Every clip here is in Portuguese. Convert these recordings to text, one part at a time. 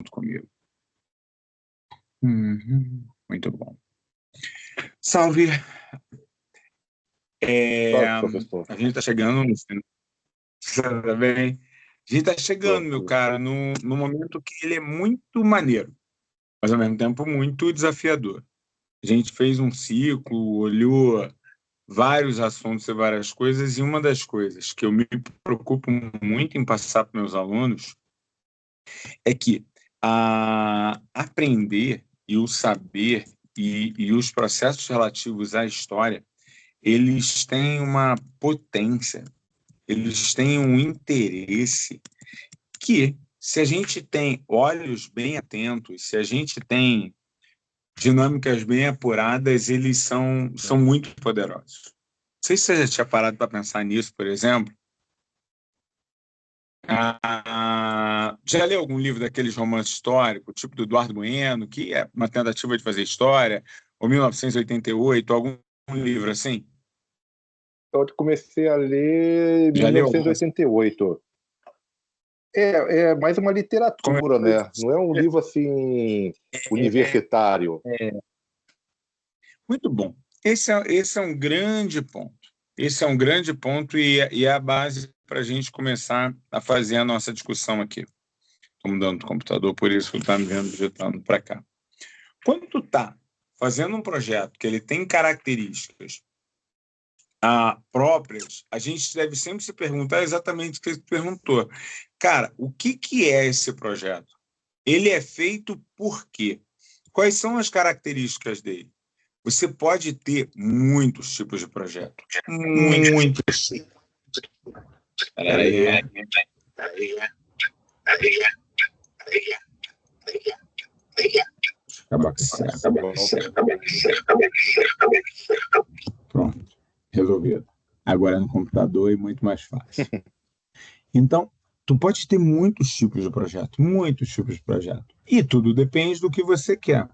junto comigo. Muito bom. Salve! Salve, professor. A gente está chegando no final. Tá bem? A gente está chegando, meu cara, no momento que ele é muito maneiro, mas ao mesmo tempo muito desafiador. A gente fez um ciclo, olhou vários assuntos e várias coisas, e uma das coisas que eu me preocupo muito em passar para meus alunos é que aprender e o saber e os processos relativos à história, eles têm uma potência, eles têm um interesse que, se a gente tem olhos bem atentos, se a gente tem dinâmicas bem apuradas, eles são muito poderosos. Não sei se você já tinha parado para pensar nisso, por exemplo. Já leu algum livro daqueles romances históricos, tipo do Eduardo Bueno, que é uma tentativa de fazer história, ou 1988, algum livro assim? Eu comecei a ler em Já leu? 1988. É mais uma literatura, né? Não é um livro assim universitário. Muito bom. Esse é um grande ponto. Esse é um grande ponto e é a base para a gente começar a fazer a nossa discussão aqui. Estou mudando o computador, por isso que está me vendo digitando para cá. Quando tu está fazendo um projeto que ele tem características próprias, a gente deve sempre se perguntar exatamente o que você perguntou. Cara, o que é esse projeto? Ele é feito por quê? Quais são as características dele? Você pode ter muitos tipos de projeto. Muitos. Peraí. Acabar com isso. Pronto. Resolvido. Agora é no computador e muito mais fácil. Então, tu pode ter muitos tipos de projeto. Muitos tipos de projeto. E tudo depende do que você quer.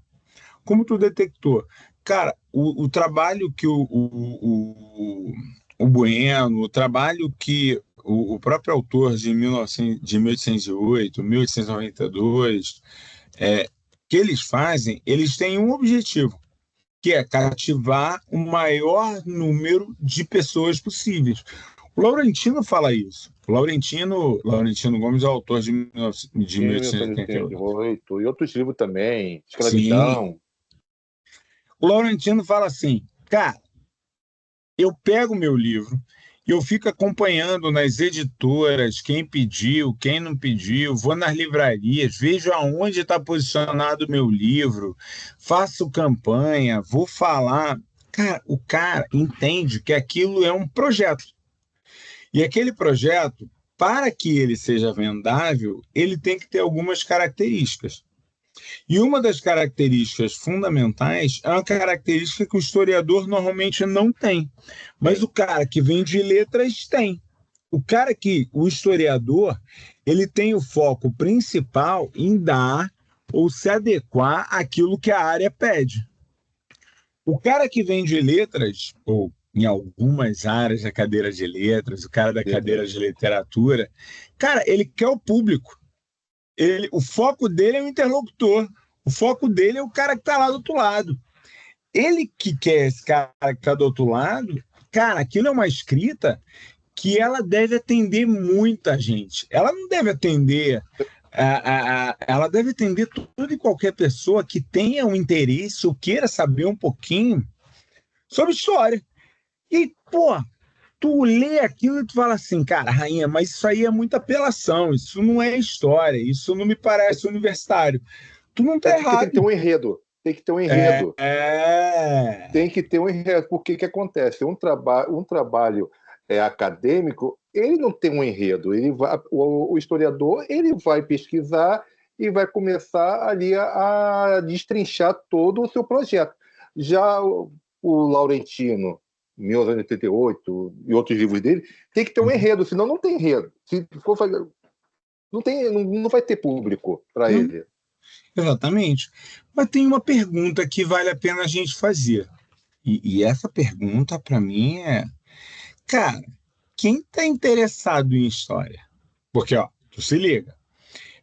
Como tu detectou? Cara, o trabalho que o Bueno, o trabalho que o próprio autor de 1808, 1892, que eles fazem, eles têm um objetivo, que é cativar o maior número de pessoas possíveis. O Laurentino fala isso. O Laurentino Gomes é o autor de 1888. 1988. E outros livros também, Sim. Escravidão. O Laurentino fala assim, cara, eu pego meu livro e eu fico acompanhando nas editoras quem pediu, quem não pediu, vou nas livrarias, vejo aonde está posicionado o meu livro, faço campanha, vou falar. Cara, o cara entende que aquilo é um projeto. E aquele projeto, para que ele seja vendável, ele tem que ter algumas características. E uma das características fundamentais é uma característica que o historiador normalmente não tem, mas o cara que vem de letras tem. O historiador, ele tem o foco principal em dar ou se adequar àquilo que a área pede. O cara que vem de letras, ou em algumas áreas da cadeira de letras, o cara da cadeira de literatura, cara, ele quer o público. O foco dele é o interlocutor. O foco dele é o cara que está lá do outro lado. Ele que quer esse cara que está do outro lado, cara, aquilo é uma escrita que ela deve atender muita gente. Ela não deve atender. Ela deve atender toda e qualquer pessoa que tenha um interesse ou queira saber um pouquinho sobre história. E, pô, tu lê aquilo e tu fala assim, cara, rainha, mas isso aí é muita apelação, isso não é história, isso não me parece universitário. Tu não tá errado. Tem que ter um enredo. Tem que ter um enredo. Tem que ter um enredo. Porque que acontece? Um trabalho acadêmico, ele não tem um enredo. O historiador ele vai pesquisar e vai começar ali a destrinchar todo o seu projeto. Já o Laurentino, 1988, e outros livros dele, tem que ter um enredo, senão não tem enredo. Se for fazer, não vai ter público para ele. Exatamente. Mas tem uma pergunta que vale a pena a gente fazer. E essa pergunta, para mim, cara, quem está interessado em história? Porque, ó, tu se liga.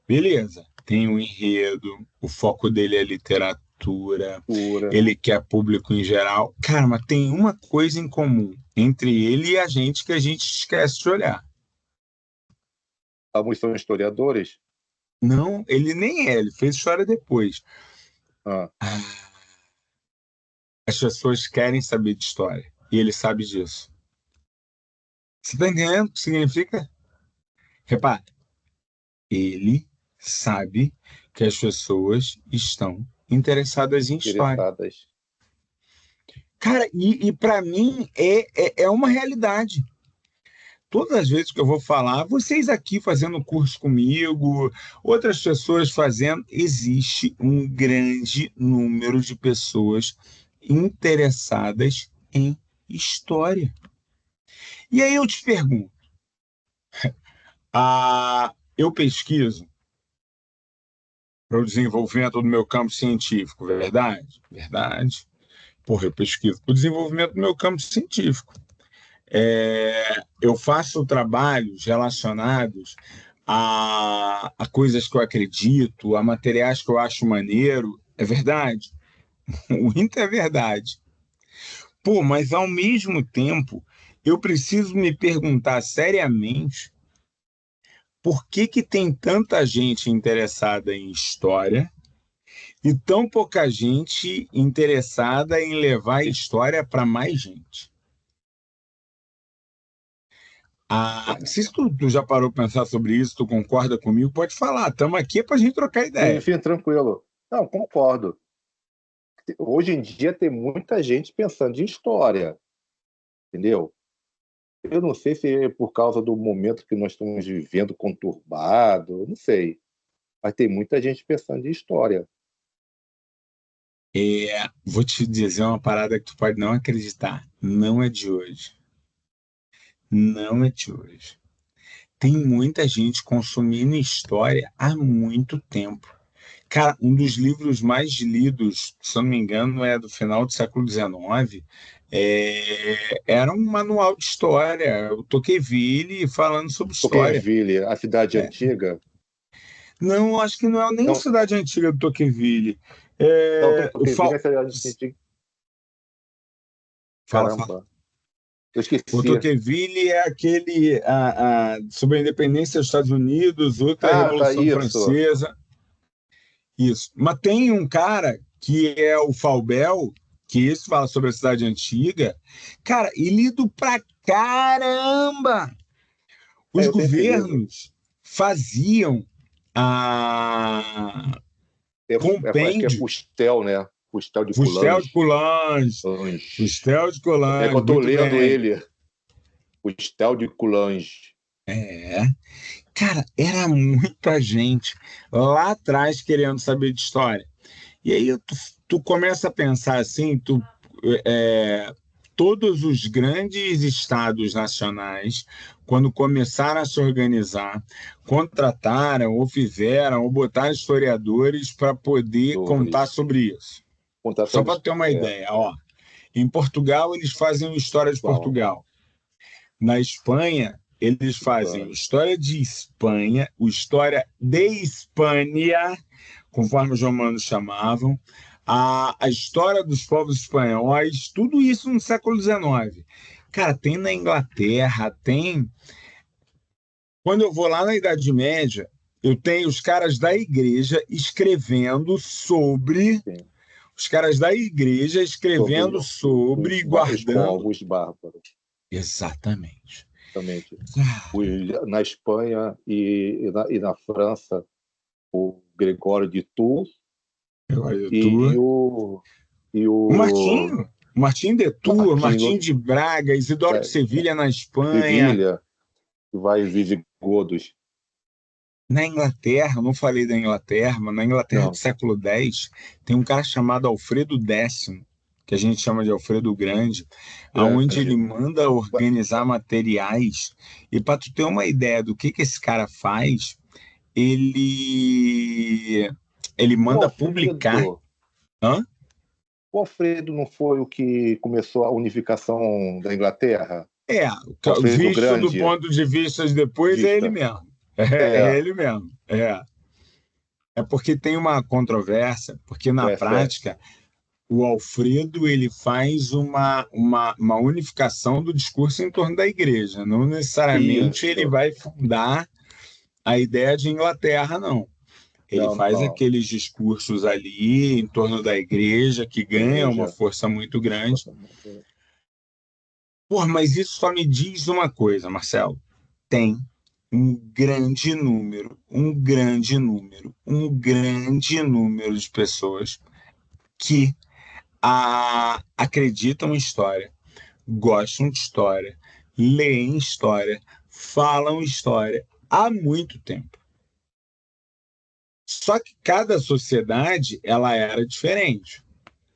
Beleza. tem um enredo, o foco dele é literatura, Pura. ele quer público em geral. Cara, mas tem uma coisa em comum entre ele e a gente que a gente esquece de olhar. Alguns são historiadores. Não, ele nem é, ele fez história depois. Ah, As pessoas querem saber de história e ele sabe disso. Você está entendendo o que significa? Repare, ele sabe que as pessoas estão interessadas em história. interessadas. Cara, e para mim é uma realidade. Todas as vezes que eu vou falar, vocês aqui fazendo curso comigo, outras pessoas fazendo, existe um grande número de pessoas interessadas em história. E aí eu te pergunto, eu pesquiso para o desenvolvimento do meu campo científico, verdade? Verdade. Porra, eu pesquiso para o desenvolvimento do meu campo científico. Eu faço trabalhos relacionados a coisas que eu acredito, a materiais que eu acho maneiro. É verdade? Muito é verdade. Pô, mas ao mesmo tempo, eu preciso me perguntar seriamente por que que tem tanta gente interessada em história e tão pouca gente interessada em levar a história para mais gente. Se tu já parou para pensar sobre isso, tu concorda comigo, pode falar. Estamos aqui para a gente trocar ideia. Enfim, tranquilo. Não, concordo. Hoje em dia tem muita gente pensando em história, entendeu? Eu não sei se é por causa do momento que nós estamos vivendo conturbado, não sei. Mas tem muita gente pensando em história. Vou te dizer uma parada que tu pode não acreditar. Não é de hoje. Não é de hoje. Tem muita gente consumindo história há muito tempo. Cara, um dos livros mais lidos, se eu não me engano, é do final do século XIX. Era um manual de história, o Tocqueville falando sobre história. Tocqueville, a cidade É. antiga. Não, acho que não é nem a Não, cidade antiga do Tocqueville. não, O Tocqueville é a cidade antiga. Fala, fala. Caramba, eu O esqueci. Tocqueville é aquele sobre a independência dos Estados Unidos, outra Ah, tá, Revolução isso. Francesa. Isso. Mas tem um cara que é o Faubel, que isso fala sobre a cidade antiga. Cara, e lido pra caramba! É, Os eu tenho esse livro. governos faziam a Acho que é compêndio. Fustel, né? Fustel de Fustel de Coulanges. Coulanges. Coulanges. Fustel de É que eu Coulanges, estou muito lendo bem. ele. Fustel de Coulanges. É. Cara, era muita gente lá atrás querendo saber de história. E aí tu começa a pensar assim, todos os grandes estados nacionais, quando começaram a se organizar, contrataram ou fizeram ou botaram historiadores para poder contar Dores. sobre isso. Contar Só sobre. para ter uma ideia, ó, em Portugal eles fazem História de Bom, Portugal. Na Espanha, eles fazem Espanha. História de Espanha, o História de Espanha, conforme os romanos chamavam, a história dos povos espanhóis, tudo isso no século XIX. Cara, tem na Inglaterra, tem. Quando eu vou lá na Idade Média, eu tenho os caras da igreja escrevendo sobre. Sim. Os caras da igreja Sobre escrevendo sobre e os guardando. povos bárbaros. Exatamente. Exatamente. Na Espanha e na França, o Gregório de Tours Eu e tô. o, e O o Martinho, Martim de Tours, Martim Martinho de Braga, Isidoro de é, Sevilha na Espanha. Sevilha, que vai visigodos. Na Inglaterra, eu não falei da Inglaterra, mas na Inglaterra do Não, século X, tem um cara chamado Alfredo X, que a gente chama de Alfredo Grande, aonde ele grande. manda organizar materiais. E para tu ter uma ideia do que esse cara faz, ele, ele O manda publicar. Alfredo, Hã? o Alfredo não foi o que começou a unificação da Inglaterra? É, Alfredo visto do Grande, ponto de vista de depois, é ele vista. mesmo. É É, ele mesmo. É. É porque tem uma controvérsia, porque na Certo. prática o Alfredo ele faz uma unificação do discurso em torno da igreja. Não necessariamente ele Isso. vai fundar a ideia de Inglaterra, não. Ele Não, faz não. aqueles discursos ali em torno da igreja que ganha uma Igreja. força muito grande. Pô, mas isso só me diz uma coisa, Marcelo. Tem um grande número de pessoas que acreditam em história, gostam de história, leem história, falam história há muito tempo. Só que cada sociedade ela era diferente.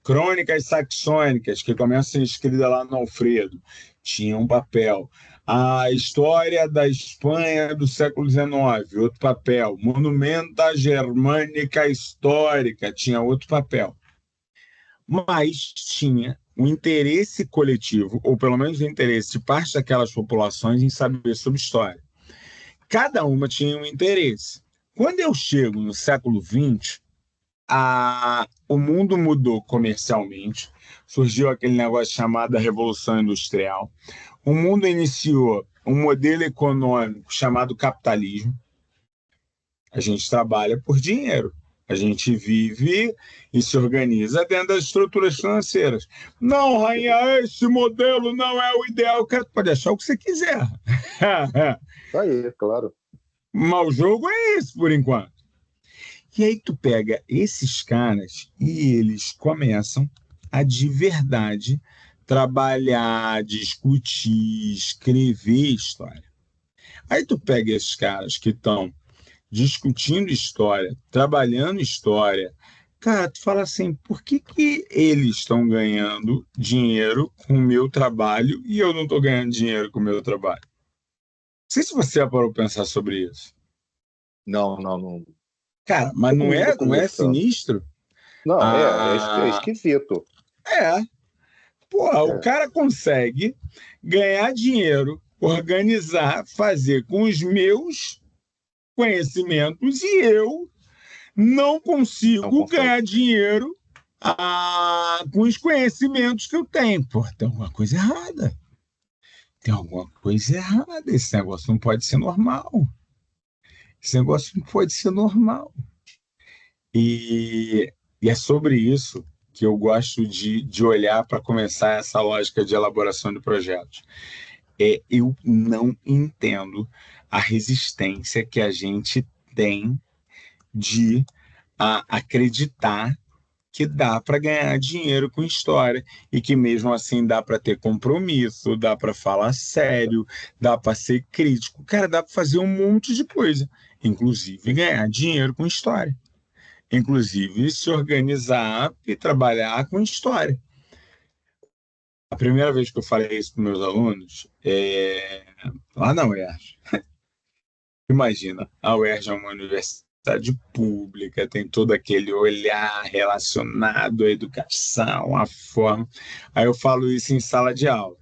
Crônicas saxônicas, que começam a ser escritas lá no Alfredo, tinham um papel. A história da Espanha do século XIX, outro papel. Monumenta Germânica Histórica, tinha outro papel. Mas tinha o interesse coletivo, ou pelo menos o interesse de parte daquelas populações em saber sobre história. Cada uma tinha um interesse. Quando eu chego no século XX, o mundo mudou comercialmente, surgiu aquele negócio chamado Revolução Industrial. O mundo iniciou um modelo econômico chamado capitalismo. A gente trabalha por dinheiro. A gente vive e se organiza dentro das estruturas financeiras. Não, rainha, esse modelo não é o ideal. Cara, pode achar o que você quiser. Tá aí, claro. Mas o jogo é esse, por enquanto. E aí tu pega esses caras e eles começam a de verdade trabalhar, discutir, escrever história. Aí tu pega esses caras que estão discutindo história, trabalhando história. Cara, tu fala assim, por que que eles estão ganhando dinheiro com o meu trabalho e eu não estou ganhando dinheiro com o meu trabalho? Não sei se você já parou para pensar sobre isso. Não, não, não. Cara, mas Todo não mundo é, não é começando. sinistro? Não, é Ah, esquisito. é. Porra, o É, cara consegue ganhar dinheiro, organizar, fazer com os meus conhecimentos e eu não não consigo consegue. ganhar dinheiro com os conhecimentos que eu tenho. Pô, tem alguma coisa errada. Tem alguma coisa errada. Esse negócio não pode ser normal. Esse negócio não pode ser normal. E é sobre isso que eu gosto de olhar para começar essa lógica de elaboração de projetos. Eu não entendo a resistência que a gente tem de acreditar que dá para ganhar dinheiro com história e que mesmo assim dá para ter compromisso, dá para falar sério, dá para ser crítico, cara, dá para fazer um monte de coisa, inclusive ganhar dinheiro com história, inclusive se organizar e trabalhar com história. A primeira vez que eu falei isso para meus alunos, lá na UERJ, imagina, a UERJ é uma universidade pública, tem todo aquele olhar relacionado à educação, à forma. Aí eu falo isso em sala de aula.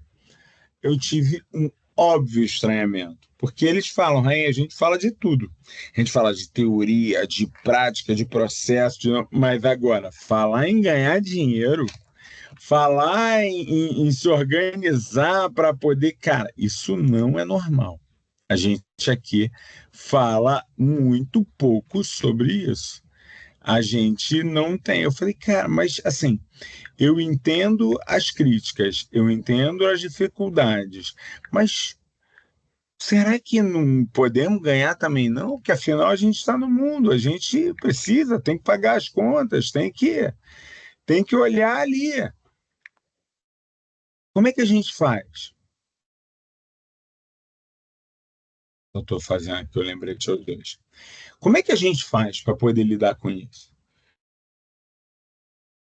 Eu tive um óbvio estranhamento, porque eles falam, Rainha, a gente fala de tudo. A gente fala de teoria, de prática, de processo, mas agora, falar em ganhar dinheiro, falar em se organizar para poder. Cara, isso não é normal. A gente aqui fala muito pouco sobre isso. A gente não tem. Eu falei, cara, mas assim, eu entendo as críticas, eu entendo as dificuldades, mas será que não podemos ganhar também, não? Porque afinal a gente está no mundo, a gente precisa, tem que pagar as contas, tem que olhar ali. Como é que a gente faz? Eu estou fazendo aqui, eu lembrei de vocês dois. Como é que a gente faz para poder lidar com isso?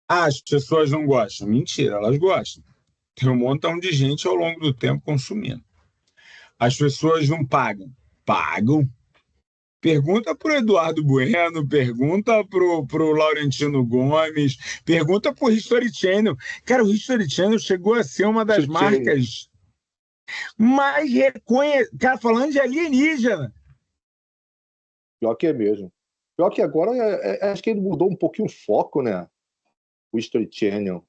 As pessoas não gostam. Mentira, elas gostam. Tem um montão de gente ao longo do tempo consumindo. As pessoas não pagam. Pagam. Pergunta para o Eduardo Bueno, pergunta para o Laurentino Gomes, pergunta para o History Channel. Cara, o History Channel chegou a ser uma das Chutei. marcas mais reconhecidas. Cara, falando de alienígena. Pior que é mesmo. Pior que agora, acho que ele mudou um pouquinho o foco, né? O History Channel.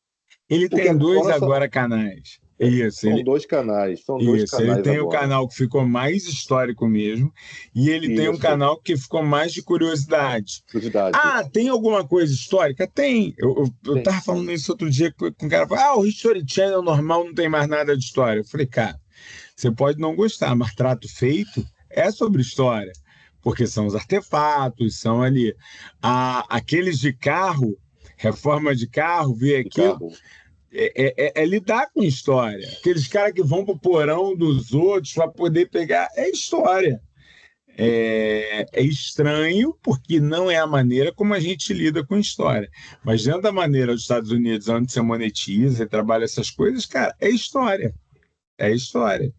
Ele Porque tem dois agora agora canais. Isso, são dois canais. São dois ele canais tem o agora. canal que ficou mais histórico mesmo, e ele tem um Isso, canal que ficou mais de curiosidade. curiosidade. Ah, tem alguma coisa histórica? Tem. Eu Tem. tava falando isso outro dia com um cara, falou, o History Channel normal não tem mais nada de história. Eu falei, cara, você pode não gostar, mas Trato Feito é sobre história, porque são os artefatos, são ali. Aqueles de carro, reforma de carro, ver De aquilo, carro. é lidar com história. Aqueles caras que vão pro porão dos outros para poder pegar, é história. É estranho, porque não é a maneira como a gente lida com história. Mas dentro da maneira dos Estados Unidos, onde você monetiza e trabalha essas coisas, cara, é história. É história.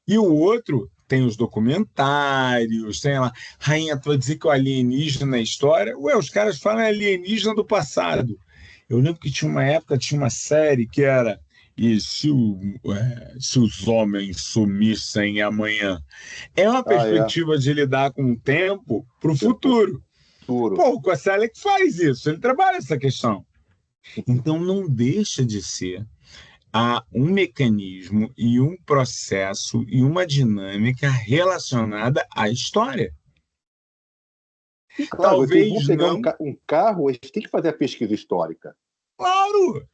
E o outro tem os documentários, tem lá, Rainha, tu vai dizer que o alienígena é história? Ué, os caras falam alienígena do passado. Eu lembro que tinha uma época, tinha uma série que era E se os homens sumissem amanhã? É uma Ah, é. perspectiva de lidar com o tempo para o Tempo futuro. duro. Pô, o Koselleck faz isso, ele trabalha essa questão. Então não deixa de ser há um mecanismo e um processo e uma dinâmica relacionada à história. E claro, eles vão Talvez pegar não, um carro, eles têm que fazer a pesquisa histórica. claro,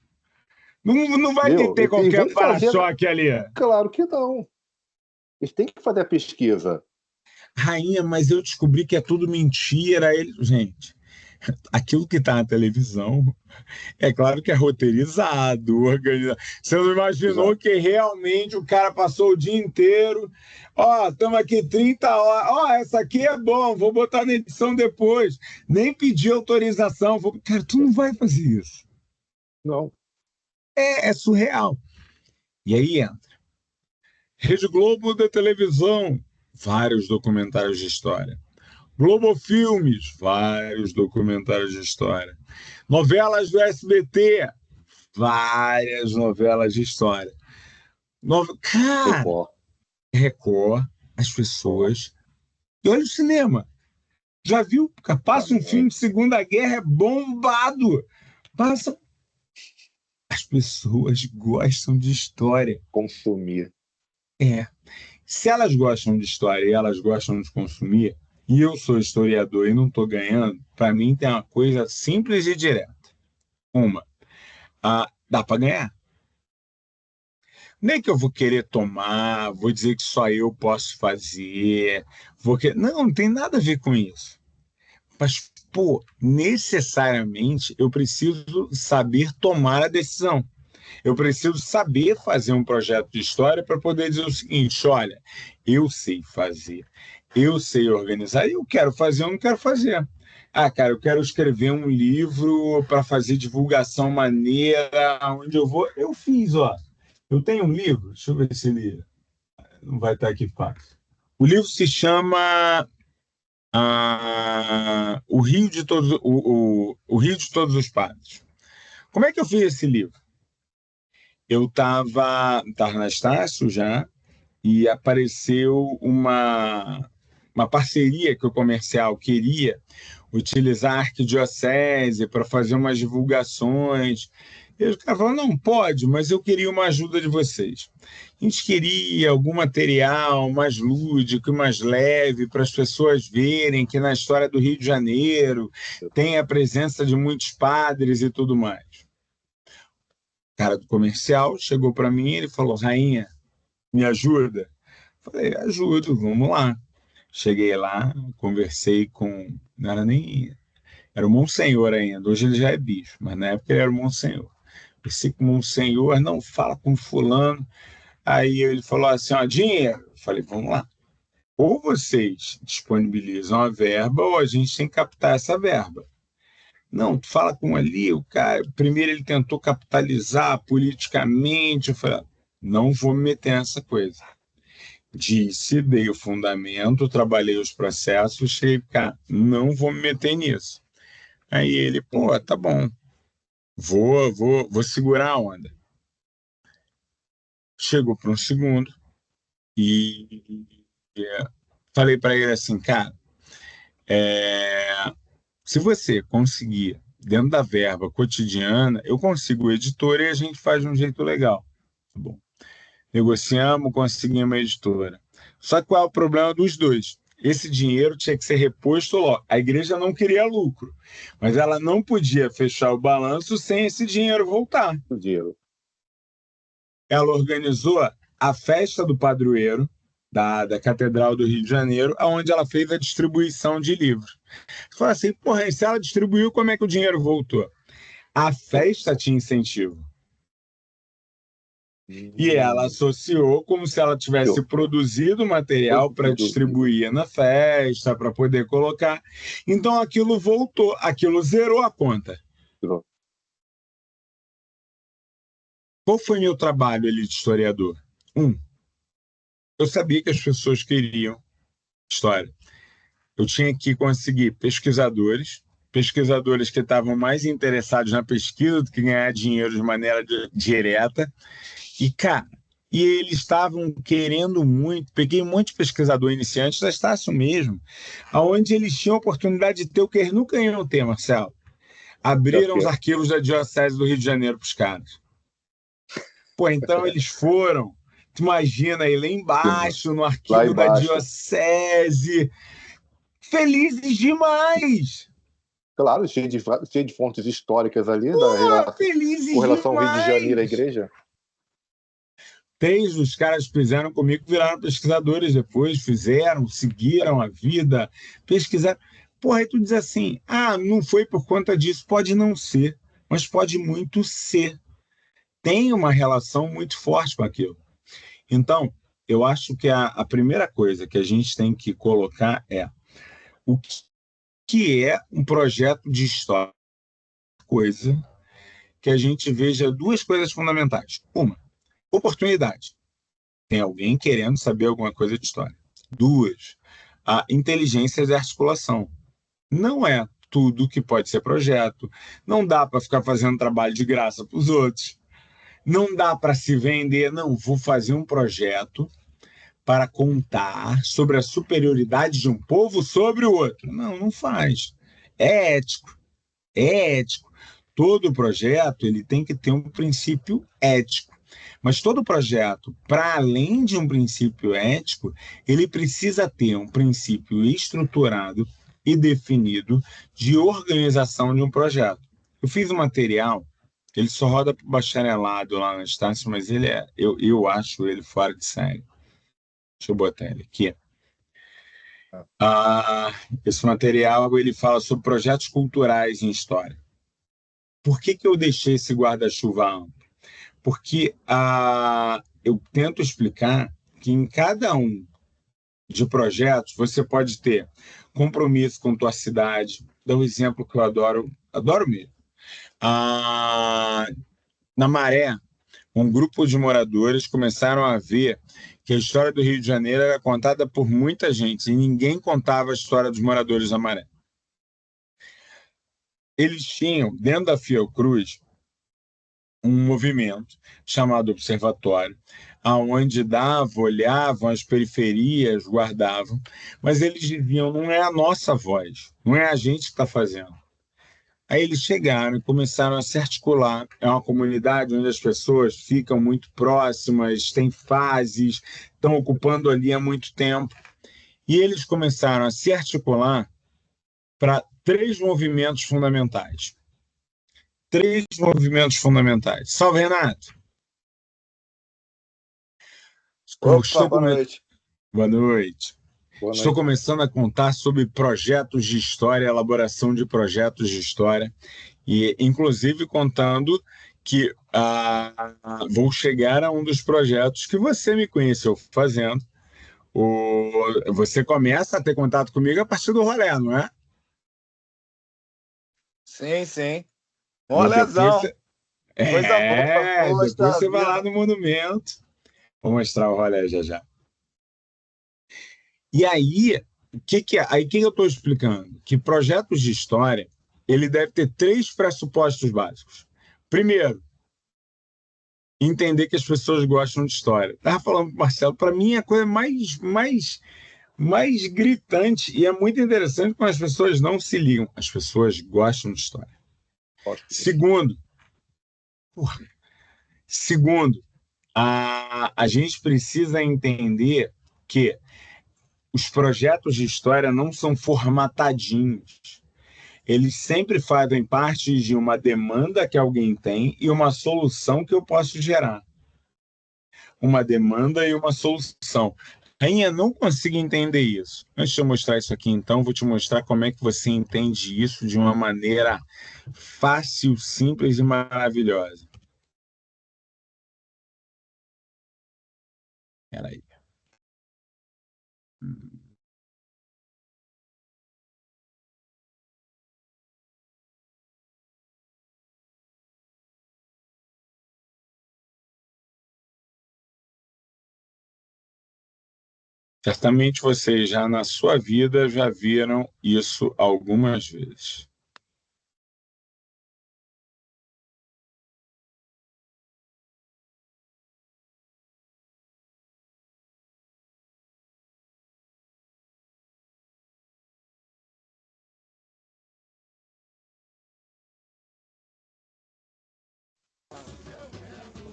não vai Entendeu? ter Eles qualquer vão fazer. para-choque ali. Claro que não. Eles têm que fazer a pesquisa. Rainha, mas eu descobri que é tudo mentira. Ele, gente, aquilo que está na televisão, é claro que é roteirizado, organizado. Você não imaginou Exato. que realmente o cara passou o dia inteiro. Ó, estamos aqui 30 horas. Ó, essa aqui é bom, vou botar na edição depois. Nem pedi autorização. Cara, tu não vai fazer isso. Não. É surreal. E aí entra. Rede Globo da televisão, vários documentários de história. Globo Filmes, vários documentários de história. Novelas do SBT, várias novelas de história. Cara, Record. Record, as Ó, pessoas. E olha o cinema. Já viu? Passa um filme também. de Segunda Guerra, é bombado. Passa. As pessoas gostam de história. Consumir. É. Se elas gostam de história e elas gostam de consumir, e eu sou historiador e não estou ganhando, para mim tem uma coisa simples e direta. Uma, dá para ganhar. Nem que eu vou querer tomar, vou dizer que só eu posso fazer, não, não tem nada a ver com isso. Mas, pô, necessariamente eu preciso saber tomar a decisão. Eu preciso saber fazer um projeto de história para poder dizer o seguinte: olha, eu sei fazer, eu sei organizar, eu quero fazer, eu não quero fazer. Ah, cara, eu quero escrever um livro para fazer divulgação maneira, onde eu vou. Eu fiz, ó. Eu tenho um livro, deixa eu ver se ele não vai estar aqui fácil. O livro se chama o Rio de todos o Rio de Todos os Padres. Como é que eu fiz esse livro? Eu tava na Estácio já e apareceu uma parceria que o comercial queria utilizar a arquidiocese para fazer umas divulgações. E os caras falaram, não, pode, mas eu queria uma ajuda de vocês. A gente queria algum material mais lúdico, mais leve, para as pessoas verem que na história do Rio de Janeiro tem a presença de muitos padres e tudo mais. O cara do comercial chegou para mim e ele falou, Rainha, me ajuda? Falei, ajudo, vamos lá. Cheguei lá, conversei com. Não era nem. Era o Monsenhor ainda, hoje ele já é bicho, mas na época ele era o Monsenhor. Conversei com o Monsenhor, não fala com fulano. Aí ele falou assim: ó, dinheiro. Eu falei, vamos lá. Ou vocês disponibilizam a verba, ou a gente tem que captar essa verba. Não, tu fala com ali, o cara. Primeiro ele tentou capitalizar politicamente. Eu falei, não vou me meter nessa coisa. Disse, dei o fundamento, trabalhei os processos, cheguei, cara, não vou me meter nisso. Aí ele, pô, tá bom, vou segurar a onda. Chegou para um segundo e falei para ele assim, cara, Se você conseguir, dentro da verba cotidiana, eu consigo o editor e a gente faz de um jeito legal. Tá bom. Negociamos, conseguimos uma editora. Só que qual é o problema dos dois? Esse dinheiro tinha que ser reposto logo. A igreja não queria lucro, mas ela não podia fechar o balanço sem esse dinheiro voltar. O dinheiro. Ela organizou a festa do padroeiro da Catedral do Rio de Janeiro, onde ela fez a distribuição de livros. Fala assim, porra, se ela distribuiu, como é que o dinheiro voltou? A festa tinha incentivo. E ela associou como se ela tivesse produzido material para distribuir na festa, para poder colocar. Então aquilo voltou, aquilo zerou a conta. Qual foi meu trabalho ali de historiador? Eu sabia que as pessoas queriam história. Eu tinha que conseguir pesquisadores que estavam mais interessados na pesquisa do que ganhar dinheiro de maneira direta. E, cara, eles estavam querendo muito. Peguei um monte de pesquisador iniciante da Estácio mesmo, onde eles tinham a oportunidade de ter o que eles nunca iam ter, Marcelo. Abriram os arquivos da Diocese do Rio de Janeiro para os caras. Pô, então eles foram. Tu imagina aí lá embaixo, no arquivo da Diocese. Felizes demais! Claro, cheio de fontes históricas ali, felizes com relação demais. ao Rio de Janeiro, a igreja. 3 dos caras que fizeram comigo viraram pesquisadores depois, seguiram a vida, pesquisaram. Porra, aí tu diz assim, não foi por conta disso, pode não ser, mas pode muito ser. Tem uma relação muito forte com aquilo. Então, eu acho que a primeira coisa que a gente tem que colocar é o que é um projeto de história. Coisa que a gente veja 2 coisas fundamentais. Uma, oportunidade. Tem alguém querendo saber alguma coisa de história. 2, a inteligência de articulação. Não é tudo que pode ser projeto. Não dá para ficar fazendo trabalho de graça para os outros. Não dá para se vender. Não, vou fazer um projeto para contar sobre a superioridade de um povo sobre o outro. Não, não faz. É ético. É ético. Todo projeto ele tem que ter um princípio ético. Mas todo projeto, para além de um princípio ético, ele precisa ter um princípio estruturado e definido de organização de um projeto. Eu fiz um material, ele só roda para o bacharelado lá na Estácio, mas eu acho ele fora de série. Deixa eu botar ele aqui. Esse material ele fala sobre projetos culturais em história. Por que eu deixei esse guarda-chuva amplo? Porque eu tento explicar que em cada um de projetos você pode ter compromisso com tua cidade. Dá um exemplo que eu adoro mesmo. Na Maré, um grupo de moradores começaram a ver que a história do Rio de Janeiro era contada por muita gente e ninguém contava a história dos moradores da Maré. Eles tinham, dentro da Fiocruz, um movimento chamado Observatório, aonde olhavam as periferias, guardavam, mas eles diziam, não é a nossa voz, não é a gente que está fazendo. Aí eles chegaram e começaram a se articular. É uma comunidade onde as pessoas ficam muito próximas, têm fases, estão ocupando ali há muito tempo. E eles começaram a se articular para 3 movimentos fundamentais. 3 movimentos fundamentais. Salve, Renato! Opa, boa noite. Boa noite. Boa Estou noite. começando a contar sobre projetos de história, elaboração de projetos de história, e inclusive contando que vou chegar a um dos projetos que você me conheceu fazendo. Você começa a ter contato comigo a partir do rolê, não é? Sim, sim. Um rolézão. Coisa boa. Depois você vai lá no monumento. Vou mostrar o rolê já. E aí, o que eu estou explicando? Que projetos de história, ele deve ter 3 pressupostos básicos. Primeiro, entender que as pessoas gostam de história. Estava falando com o Marcelo, para mim a coisa mais mais gritante, e é muito interessante como as pessoas não se ligam. As pessoas gostam de história. Segundo, a gente precisa entender que os projetos de história não são formatadinhos. Eles sempre fazem parte de uma demanda que alguém tem e uma solução que eu posso gerar. Uma demanda e uma solução. Rainha, não consigo entender isso. Antes de eu mostrar isso aqui, então, vou te mostrar como é que você entende isso de uma maneira fácil, simples e maravilhosa. Espera aí. Certamente vocês já na sua vida já viram isso algumas vezes.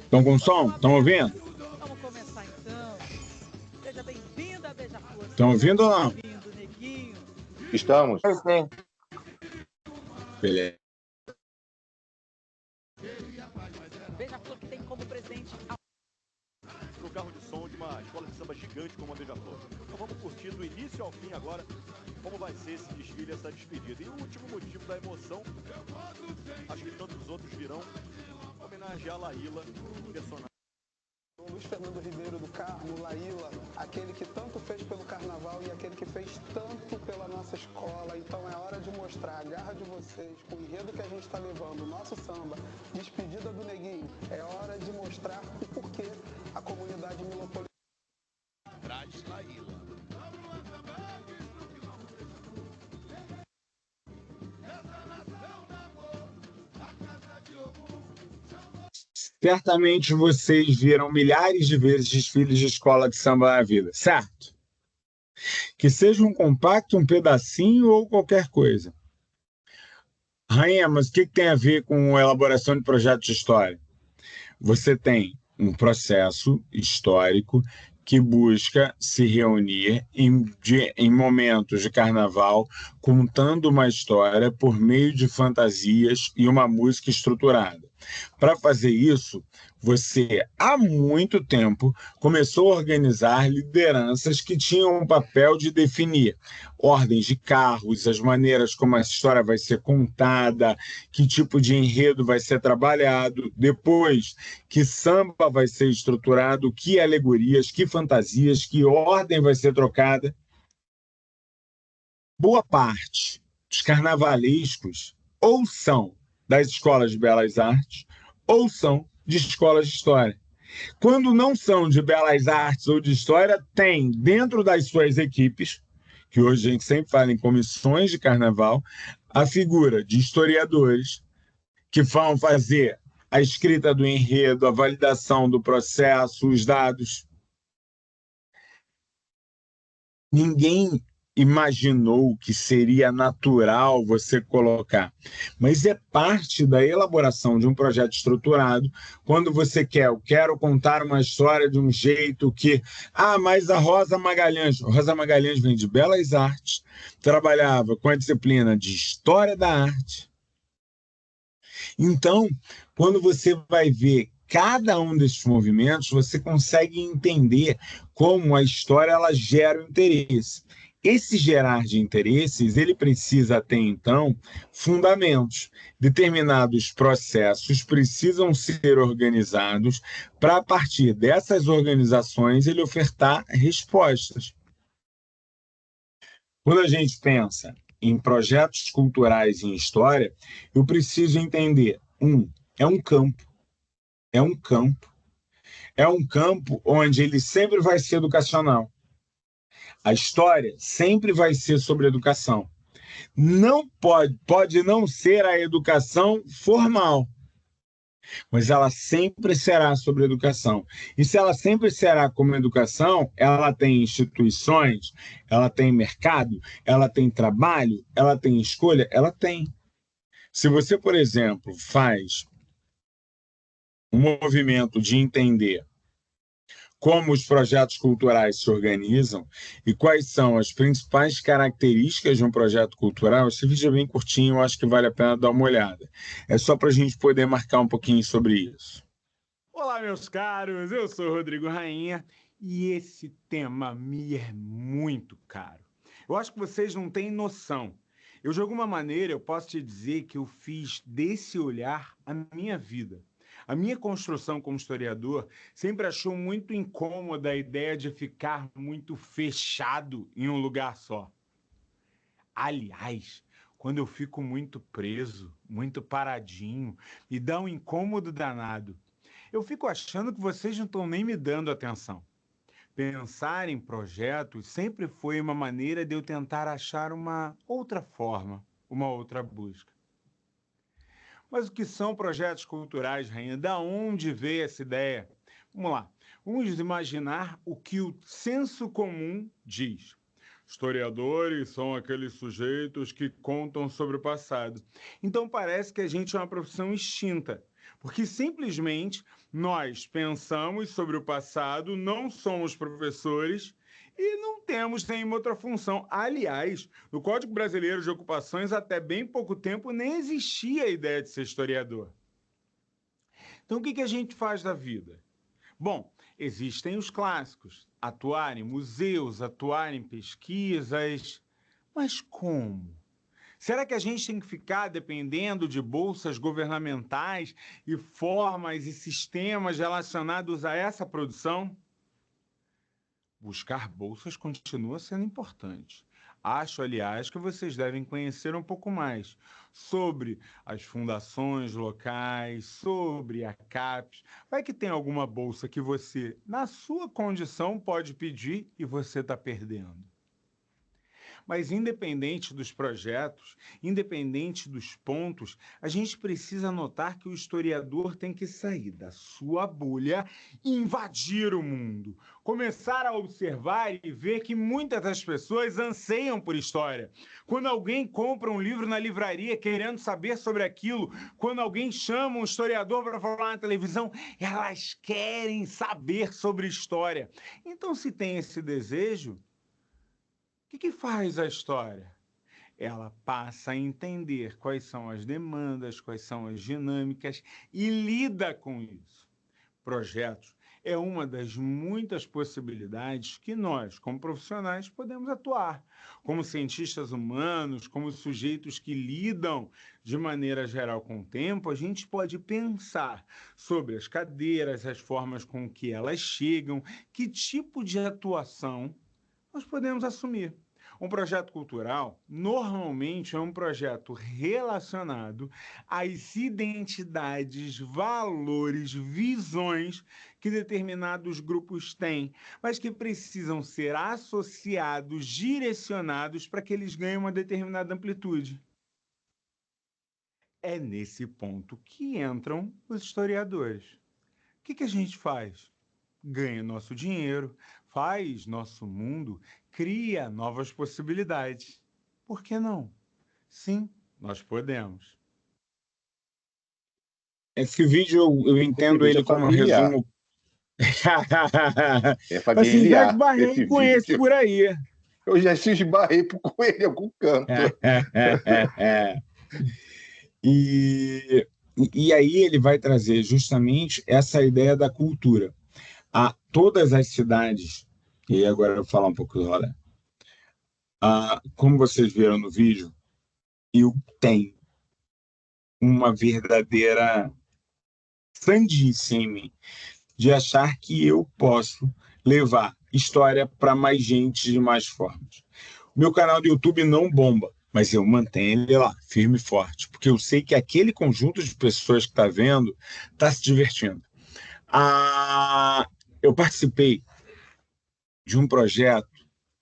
Estão com som? Estão ouvindo? Vamos começar então. Seja bem-vinda, Beija-Flor. Estão ouvindo ou não? Estamos. Sim. Beleza. Beija-Flor que tem como presente no carro de som de uma escola de samba gigante como a Beija-Flor. Então vamos curtir do início ao fim agora como vai ser esse desfile, essa despedida. E o último motivo da emoção, acho que tantos outros virão, homenagear a Laíla, personagem. O Luiz Fernando Ribeiro do Carmo, Laíla, aquele que tanto fez pelo carnaval e aquele que fez tanto pela nossa escola. Então é hora de mostrar a garra de vocês com o enredo que a gente está levando, o nosso samba, despedida do Neguinho. É hora de mostrar o porquê a comunidade milopolitana Traz Laíla. Certamente vocês viram milhares de vezes desfiles de escola de samba na vida, certo? Que seja um compacto, um pedacinho ou qualquer coisa. Rainha, mas o que tem a ver com a elaboração de projetos de história? Você tem um processo histórico que busca se reunir em momentos de carnaval, contando uma história por meio de fantasias e uma música estruturada. Para fazer isso, você, há muito tempo, começou a organizar lideranças que tinham o papel de definir ordens de carros, as maneiras como a história vai ser contada, que tipo de enredo vai ser trabalhado, depois que samba vai ser estruturado, que alegorias, que fantasias, que ordem vai ser trocada. Boa parte dos carnavalescos ou são das escolas de belas artes ou são de escolas de história. Quando não são de belas artes ou de história, tem dentro das suas equipes, que hoje a gente sempre fala em comissões de carnaval, a figura de historiadores que vão fazer a escrita do enredo, a validação do processo, os dados. Ninguém imaginou que seria natural você colocar, mas é parte da elaboração de um projeto estruturado. Quando você eu quero contar uma história de um jeito que, mas a Rosa Magalhães vem de belas artes, trabalhava com a disciplina de história da arte. Então, quando você vai ver cada um desses movimentos, você consegue entender como a história ela gera o interesse. Esse gerar de interesses, ele precisa ter, então, fundamentos. Determinados processos precisam ser organizados para, a partir dessas organizações, ele ofertar respostas. Quando a gente pensa em projetos culturais em história, eu preciso entender, é um campo. É um campo onde ele sempre vai ser educacional. A história sempre vai ser sobre educação. Não pode não ser a educação formal, mas ela sempre será sobre educação. E se ela sempre será como educação, ela tem instituições, ela tem mercado, ela tem trabalho, ela tem escolha, ela tem. Se você, por exemplo, faz um movimento de entender como os projetos culturais se organizam e quais são as principais características de um projeto cultural, esse vídeo é bem curtinho, eu acho que vale a pena dar uma olhada. É só para a gente poder marcar um pouquinho sobre isso. Olá, meus caros, eu sou Rodrigo Rainha e esse tema me é muito caro. Eu acho que vocês não têm noção. Eu, de alguma maneira, eu posso te dizer que eu fiz desse olhar a minha vida. A minha construção como historiador sempre achou muito incômoda a ideia de ficar muito fechado em um lugar só. Aliás, quando eu fico muito preso, muito paradinho, me dá um incômodo danado. Eu fico achando que vocês não estão nem me dando atenção. Pensar em projetos sempre foi uma maneira de eu tentar achar uma outra forma, uma outra busca. Mas o que são projetos culturais, Rainha? Da onde veio essa ideia? Vamos lá. Vamos imaginar o que o senso comum diz. Historiadores são aqueles sujeitos que contam sobre o passado. Então parece que a gente é uma profissão extinta, porque simplesmente nós pensamos sobre o passado, não somos professores e não temos nenhuma outra função. Aliás, no Código Brasileiro de Ocupações, até bem pouco tempo, nem existia a ideia de ser historiador. Então, o que a gente faz da vida? Bom, existem os clássicos, atuar em museus, atuar em pesquisas, mas como? Será que a gente tem que ficar dependendo de bolsas governamentais e formas e sistemas relacionados a essa produção? Buscar bolsas continua sendo importante. Acho, aliás, que vocês devem conhecer um pouco mais sobre as fundações locais, sobre a CAPES. Vai que tem alguma bolsa que você, na sua condição, pode pedir e você está perdendo. Mas independente dos projetos, independente dos pontos, a gente precisa notar que o historiador tem que sair da sua bolha e invadir o mundo. Começar a observar e ver que muitas das pessoas anseiam por história. Quando alguém compra um livro na livraria querendo saber sobre aquilo, quando alguém chama um historiador para falar na televisão, elas querem saber sobre história. Então, se tem esse desejo, o que faz a história? Ela passa a entender quais são as demandas, quais são as dinâmicas e lida com isso. Projetos é uma das muitas possibilidades que nós, como profissionais, podemos atuar. Como cientistas humanos, como sujeitos que lidam de maneira geral com o tempo, a gente pode pensar sobre as cadeiras, as formas com que elas chegam, que tipo de atuação nós podemos assumir. Um projeto cultural, normalmente, é um projeto relacionado às identidades, valores, visões que determinados grupos têm, mas que precisam ser associados, direcionados para que eles ganhem uma determinada amplitude. É nesse ponto que entram os historiadores. O que a gente faz? Ganha nosso dinheiro, faz nosso mundo, cria novas possibilidades. Por que não? Sim, nós podemos. Esse vídeo eu entendo ele como um resumo. É Assim, já familiar. esbarrei com esse por aí. Eu já se esbarrei com ele em algum canto. E aí ele vai trazer justamente essa ideia da cultura. Todas as cidades, e agora eu vou falar um pouco do rolê, como vocês viram no vídeo, eu tenho uma verdadeira sandice em mim de achar que eu posso levar história para mais gente de mais formas. O meu canal do YouTube não bomba, mas eu mantenho ele lá, firme e forte, porque eu sei que aquele conjunto de pessoas que está vendo está se divertindo. Eu participei de um projeto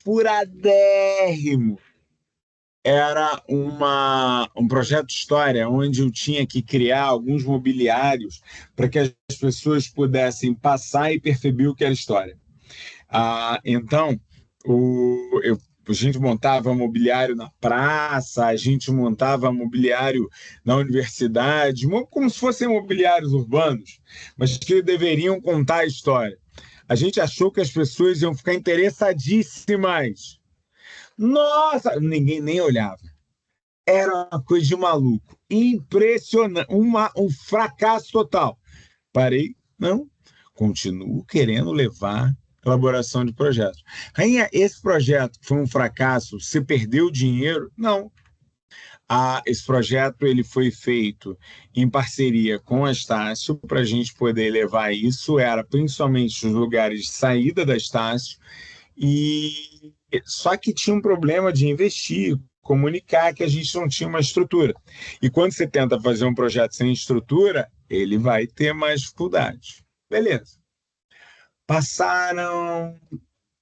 furadérrimo. era um projeto de história onde eu tinha que criar alguns mobiliários para que as pessoas pudessem passar e perceber o que era história. Então, a gente montava mobiliário na praça, a gente montava mobiliário na universidade, como se fossem mobiliários urbanos, mas que deveriam contar a história. A gente achou que as pessoas iam ficar interessadíssimas. Nossa, ninguém nem olhava. Era uma coisa de maluco. Impressionante. Um fracasso total. Parei, não. Continuo querendo levar elaboração de projetos. Rainha, esse projeto foi um fracasso? Você perdeu dinheiro? Não. Esse projeto ele foi feito em parceria com a Estácio para a gente poder levar isso, era principalmente os lugares de saída da Estácio, e só que tinha um problema de investir, comunicar, que a gente não tinha uma estrutura. E quando você tenta fazer um projeto sem estrutura, ele vai ter mais dificuldades. Beleza.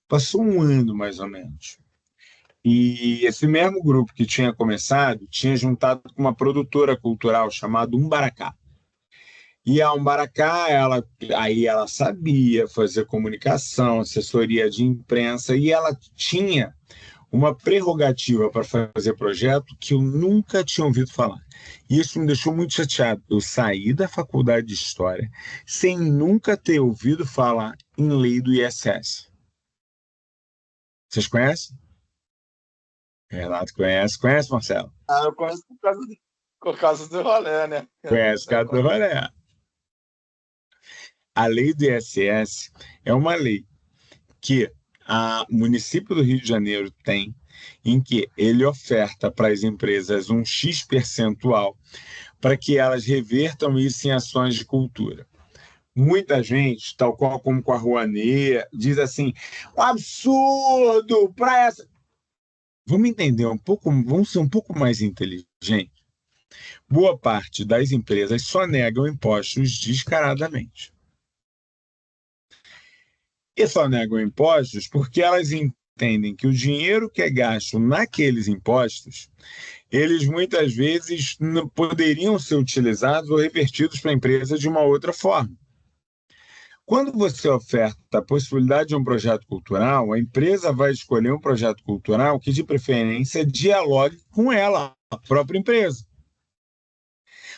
Passou um ano, mais ou menos. E esse mesmo grupo que tinha começado tinha juntado com uma produtora cultural chamada Umbaracá. E a Umbaracá, ela sabia fazer comunicação, assessoria de imprensa, e ela tinha uma prerrogativa para fazer projeto que eu nunca tinha ouvido falar. E isso me deixou muito chateado. Eu saí da faculdade de História sem nunca ter ouvido falar em lei do ISS. Vocês conhecem? Renato conhece, Marcelo? Eu conheço por causa do rolê, né? Conhece por causa do rolê. A lei do ISS é uma lei que o município do Rio de Janeiro tem, em que ele oferta para as empresas um X percentual para que elas revertam isso em ações de cultura. Muita gente, tal qual como com a Rouanet, diz assim, um absurdo para essa... Vamos entender vamos ser um pouco mais inteligentes. Boa parte das empresas só negam impostos descaradamente. E só negam impostos porque elas entendem que o dinheiro que é gasto naqueles impostos, eles muitas vezes não poderiam ser utilizados ou revertidos para a empresa de uma outra forma. Quando você oferta a possibilidade de um projeto cultural, a empresa vai escolher um projeto cultural que, de preferência, dialogue com ela, a própria empresa.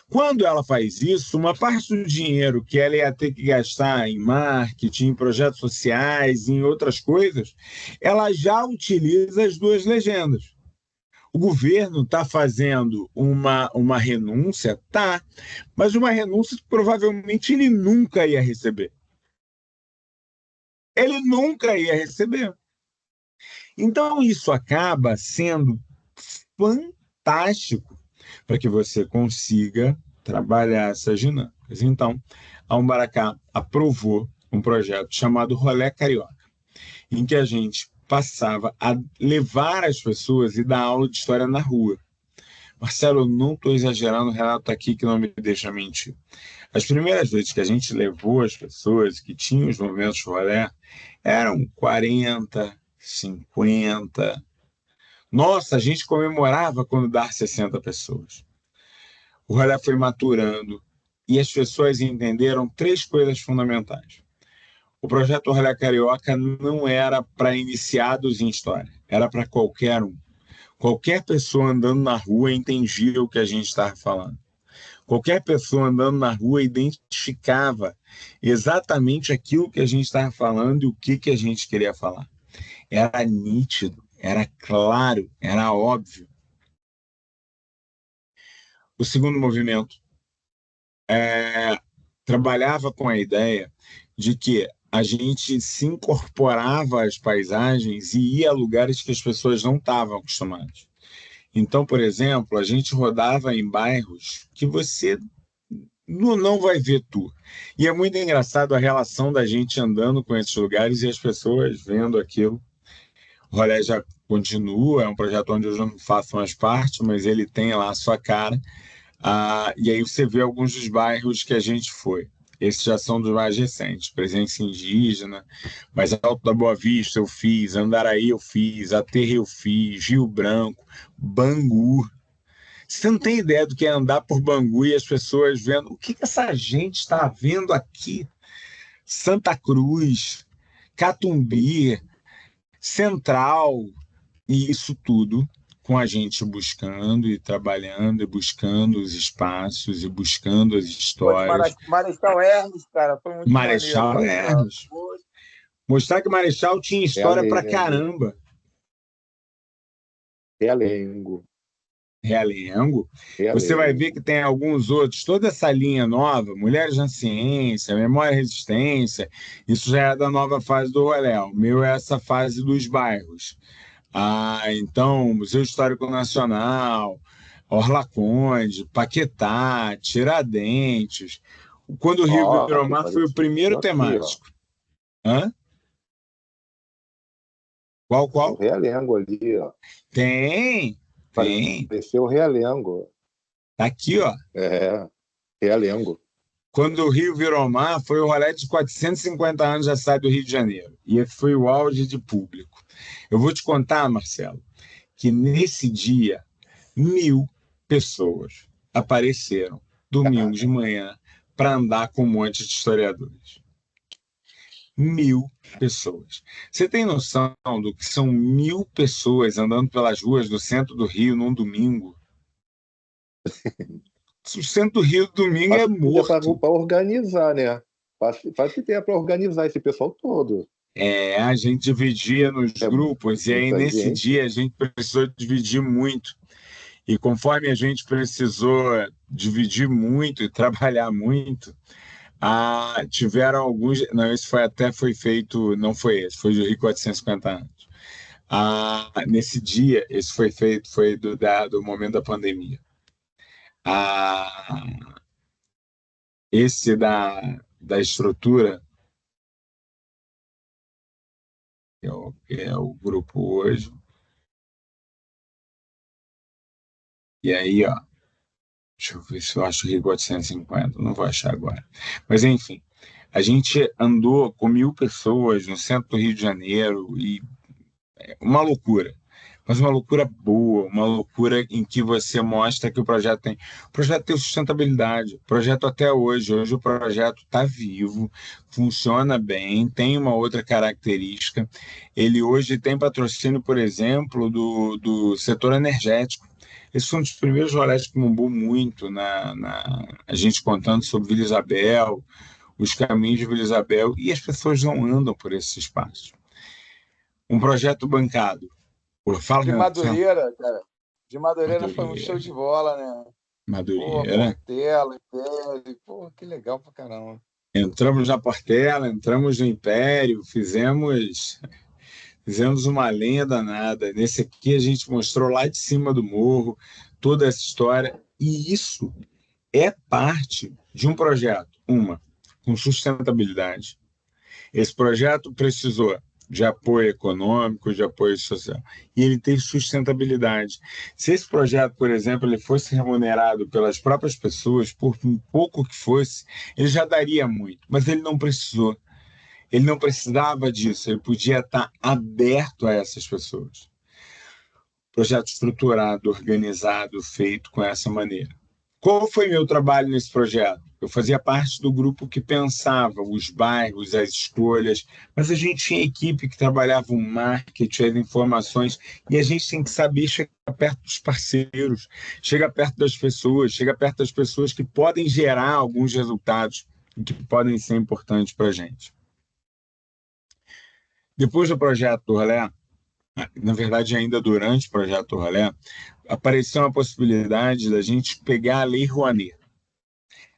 Quando ela faz isso, uma parte do dinheiro que ela ia ter que gastar em marketing, em projetos sociais, em outras coisas, ela já utiliza as duas legendas. O governo está fazendo uma renúncia? Tá, mas uma renúncia que provavelmente ele nunca ia receber. Ele nunca ia receber. Então, isso acaba sendo fantástico para que você consiga trabalhar essas dinâmicas. Então, a Umbaracá aprovou um projeto chamado Rolê Carioca, em que a gente passava a levar as pessoas e dar aula de história na rua. Marcelo, eu não estou exagerando, o Renato está aqui que não me deixa mentir. As primeiras vezes que a gente levou as pessoas que tinham os movimentos de rolê, eram 40, 50. Nossa, a gente comemorava quando dá 60 pessoas. O rolê foi maturando e as pessoas entenderam 3 coisas fundamentais. O projeto Rolê Carioca não era para iniciados em história, era para qualquer um. Qualquer pessoa andando na rua entendia o que a gente estava falando. Qualquer pessoa andando na rua identificava exatamente aquilo que a gente estava falando e o que a gente queria falar. Era nítido, era claro, era óbvio. O segundo movimento trabalhava com a ideia de que a gente se incorporava às paisagens e ia a lugares que as pessoas não estavam acostumadas. Então, por exemplo, a gente rodava em bairros que você não vai ver tour. E é muito engraçado a relação da gente andando com esses lugares e as pessoas vendo aquilo. O Rolê já continua, é um projeto onde eu já não faço mais parte, mas ele tem lá a sua cara. E aí você vê alguns dos bairros que a gente foi. Esses já são dos mais recentes. Presença Indígena, mas Alto da Boa Vista eu fiz, Andaraí eu fiz, Aterro eu fiz, Rio Branco, Bangu. Você não tem ideia do que é andar por Bangu e as pessoas vendo o que essa gente está vendo aqui. Santa Cruz, Catumbi, Central, e isso tudo com a gente buscando e trabalhando e buscando os espaços e buscando as Pô, de histórias. Marechal Hermes, cara, foi muito Marechal maneiro. Hermes. Mostrar que Marechal tinha história pra caramba. Realengo. Realengo. Você vai ver que tem alguns outros, toda essa linha nova, Mulheres na Ciência, Memória e Resistência, isso já é da nova fase do rolê. O meu é essa fase dos bairros. Então, Museu Histórico Nacional, Orla Conde, Paquetá, Tiradentes. Quando o Rio virou mar foi o primeiro temático. Hã? Qual? O Realengo ali, ó. Tem. Apareceu o Realengo. Tá aqui, ó. Realengo. Quando o Rio virou mar, foi o rolê de 450 anos já sai do Rio de Janeiro. E esse foi o auge de público. Eu vou te contar, Marcelo, que nesse dia, 1.000 pessoas apareceram domingo de manhã para andar com um monte de historiadores. 1.000 pessoas. Você tem noção do que são 1.000 pessoas andando pelas ruas do centro do Rio num domingo? O centro do Rio domingo é morto. Para organizar, né? Faz ideia para organizar esse pessoal todo. A gente dividia nos grupos, e aí nesse dia a gente precisou dividir muito. E conforme a gente precisou dividir muito e trabalhar muito, tiveram alguns. Não, esse foi feito, não foi esse, foi do Rio 450 anos. Nesse dia, esse foi feito, foi do momento da pandemia. Esse da estrutura, que é o grupo hoje. E aí, ó, deixa eu ver se eu acho o Rio 450, não vou achar agora. Mas, enfim, a gente andou com 1.000 pessoas no centro do Rio de Janeiro e uma loucura. Mas uma loucura boa, uma loucura em que você mostra que o projeto tem sustentabilidade. O projeto até hoje o projeto está vivo, funciona bem, tem uma outra característica. Ele hoje tem patrocínio, por exemplo, do setor energético. Esse foi um dos primeiros rolês que bombou muito, a gente contando sobre Vila Isabel, os caminhos de Vila Isabel, e as pessoas não andam por esses espaços. Um projeto bancado. De Madureira, cara. De Madureira foi um show de bola, né? Madureira. Portela, Império. Pô, que legal pra caramba. Entramos na Portela, entramos no Império, fizemos uma lenha danada. Nesse aqui a gente mostrou lá de cima do morro toda essa história. E isso é parte de um projeto, com sustentabilidade. Esse projeto precisou de apoio econômico, de apoio social, e ele teve sustentabilidade. Se esse projeto, por exemplo, ele fosse remunerado pelas próprias pessoas, por um pouco que fosse, ele já daria muito, mas ele não precisou. Ele não precisava disso, ele podia estar aberto a essas pessoas. Projeto estruturado, organizado, feito com essa maneira. Qual foi meu trabalho nesse projeto? Eu fazia parte do grupo que pensava os bairros, as escolhas, mas a gente tinha equipe que trabalhava o marketing, as informações, e a gente tem que saber chegar perto dos parceiros, chegar perto das pessoas que podem gerar alguns resultados e que podem ser importantes para a gente. Depois do projeto do Rolê, na verdade ainda durante o projeto do Rolê, apareceu a possibilidade da gente pegar a Lei Rouanet.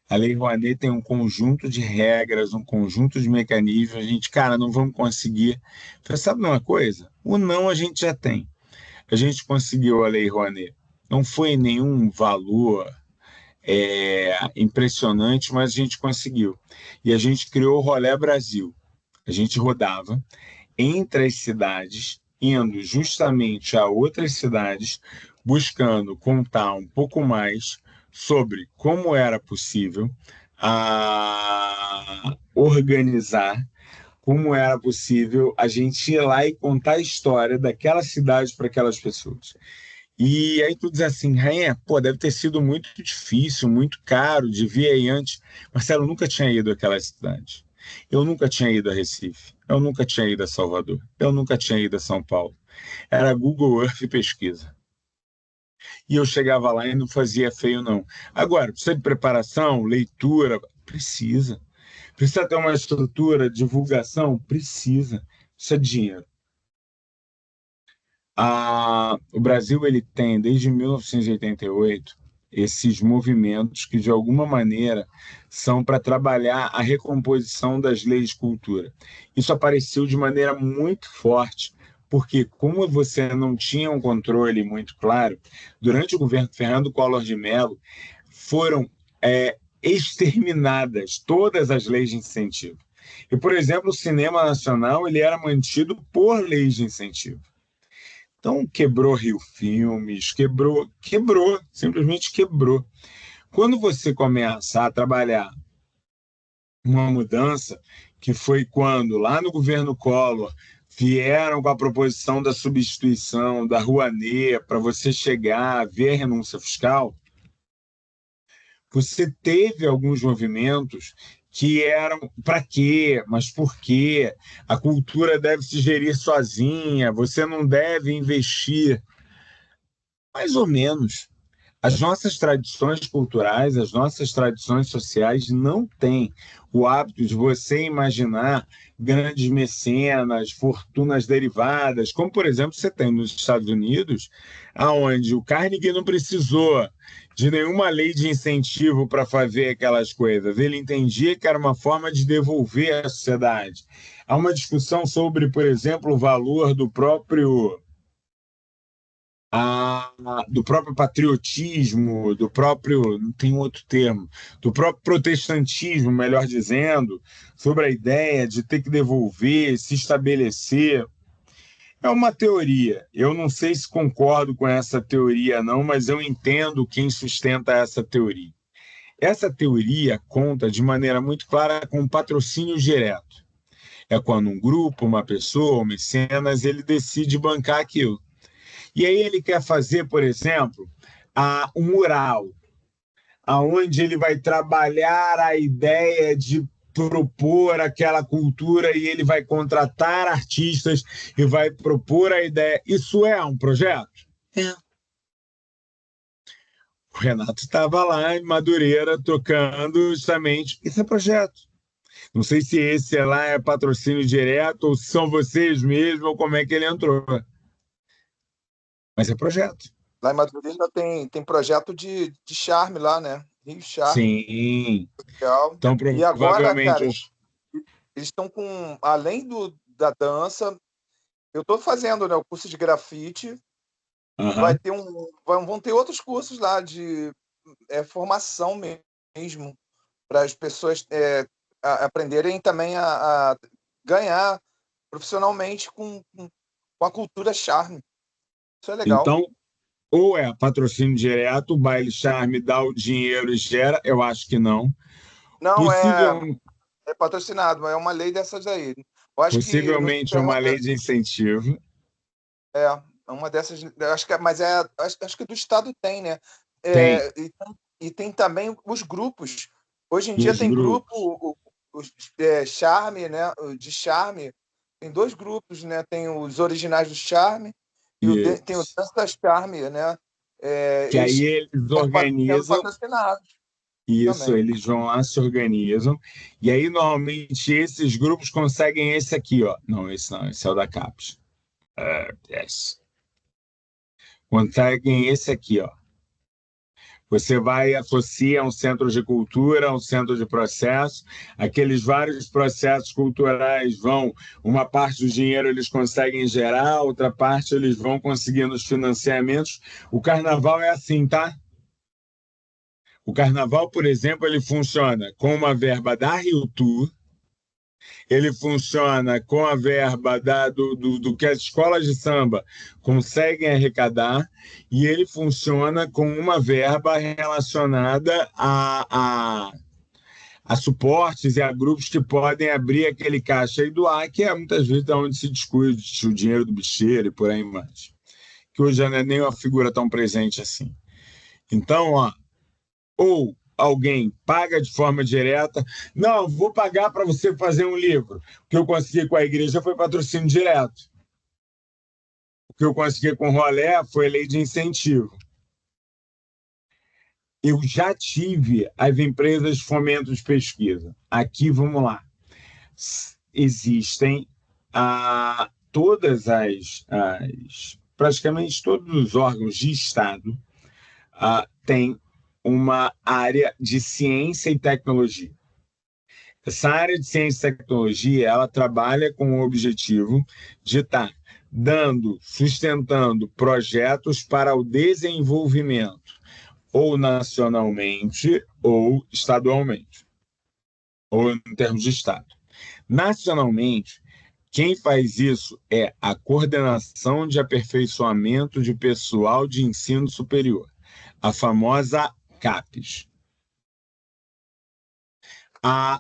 A Lei Rouanet tem um conjunto de regras, um conjunto de mecanismos. A gente, não vamos conseguir. Sabe uma coisa? O não a gente já tem. A gente conseguiu a Lei Rouanet. Não foi nenhum valor impressionante, mas a gente conseguiu. E a gente criou o Rolê Brasil. A gente rodava entre as cidades, indo justamente a outras cidades, buscando contar um pouco mais sobre como era possível a organizar como era possível a gente ir lá e contar a história daquela cidade para aquelas pessoas. E aí tu diz assim, Rainha, pô, deve ter sido muito difícil, muito caro de vir aí antes. Marcelo, eu nunca tinha ido àquela cidade. Eu nunca tinha ido a Recife. Eu nunca tinha ido a Salvador. Eu nunca tinha ido a São Paulo. Era Google Earth e pesquisa. E eu chegava lá e não fazia feio, não. Agora, precisa de preparação, leitura? Precisa. Precisa ter uma estrutura, divulgação? Precisa. Precisa de dinheiro. O Brasil ele tem, desde 1988, esses movimentos que, de alguma maneira, são para trabalhar a recomposição das leis de cultura. Isso apareceu de maneira muito forte, porque, como você não tinha um controle muito claro, durante o governo Fernando Collor de Mello, foram exterminadas todas as leis de incentivo. E, por exemplo, o cinema nacional ele era mantido por leis de incentivo. Então, quebrou Rio Filmes, quebrou, simplesmente quebrou. Quando você começa a trabalhar uma mudança, que foi quando, lá no governo Collor, vieram com a proposição da substituição da Rouanet para você chegar a ver a renúncia fiscal, você teve alguns movimentos que eram para quê, mas por quê? A cultura deve se gerir sozinha, você não deve investir. Mais ou menos. As nossas tradições culturais, as nossas tradições sociais não têm o hábito de você imaginar grandes mecenas, fortunas derivadas, como, por exemplo, você tem nos Estados Unidos, onde o Carnegie não precisou de nenhuma lei de incentivo para fazer aquelas coisas. Ele entendia que era uma forma de devolver à sociedade. Há uma discussão sobre, por exemplo, o valor do próprio patriotismo, não tem outro termo, do próprio protestantismo, melhor dizendo, sobre a ideia de ter que devolver, se estabelecer. É uma teoria. Eu não sei se concordo com essa teoria, não, mas eu entendo quem sustenta essa teoria. Essa teoria conta de maneira muito clara com patrocínio direto. É quando um grupo, uma pessoa, um mecenas, ele decide bancar aquilo. E aí ele quer fazer, por exemplo, um mural, aonde ele vai trabalhar a ideia de propor aquela cultura e ele vai contratar artistas e vai propor a ideia. Isso é um projeto? É. O Renato estava lá em Madureira tocando justamente. Isso é projeto. Não sei se esse lá é patrocínio direto ou se são vocês mesmos ou como é que ele entrou. Mas é projeto. Lá em Madureira tem projeto de charme lá, né? Rio Charme. Sim. Legal. Então, E agora, cara, provavelmente... eles estão com, além da dança, eu estou fazendo, né, o curso de grafite. Vai ter vão ter outros cursos lá de formação mesmo, para as pessoas aprenderem também a ganhar profissionalmente com a cultura charme. Isso é legal. Então, ou é patrocínio direto, o baile charme dá o dinheiro e gera, eu acho que não. Não, é patrocinado, mas é uma lei dessas aí. Eu acho possivelmente que uma lei de incentivo. Uma dessas, acho que do estado tem, né? Tem. E tem também os grupos. Hoje em dia tem grupo charme, né? De charme. Tem 2 grupos, né? Tem os originais do charme e tem o Dança Charme, né? Que aí eles organizam. Isso, também. Eles vão lá, se organizam. E aí, normalmente, esses grupos conseguem esse aqui, ó. Não, esse não, esse é o da CAPES. Conseguem esse aqui, ó. Você vai associa um centro de cultura, um centro de processo, aqueles vários processos culturais vão, uma parte do dinheiro eles conseguem gerar, outra parte eles vão conseguindo os financiamentos. O carnaval é assim, tá? O carnaval, por exemplo, ele funciona com uma verba da Rio Tour, ele funciona com a verba do que as escolas de samba conseguem arrecadar, e ele funciona com uma verba relacionada a suportes e a grupos que podem abrir aquele caixa e doar, que é muitas vezes onde se discute o dinheiro do bicheiro e por aí mais, que hoje já não é nem uma figura tão presente assim. Então, ó, ou alguém paga de forma direta, não, vou pagar para você fazer um livro. O que eu consegui com a igreja foi patrocínio direto. O que eu consegui com o Rolé foi lei de incentivo. Eu já tive as empresas de fomento de pesquisa. Aqui, vamos lá. Existem praticamente todos os órgãos de Estado têm uma área de ciência e tecnologia. Essa área de ciência e tecnologia, ela trabalha com o objetivo de estar sustentando projetos para o desenvolvimento, ou nacionalmente, ou estadualmente, ou em termos de Estado. Nacionalmente, quem faz isso é a Coordenação de Aperfeiçoamento de Pessoal de Ensino Superior, a famosa CAPES.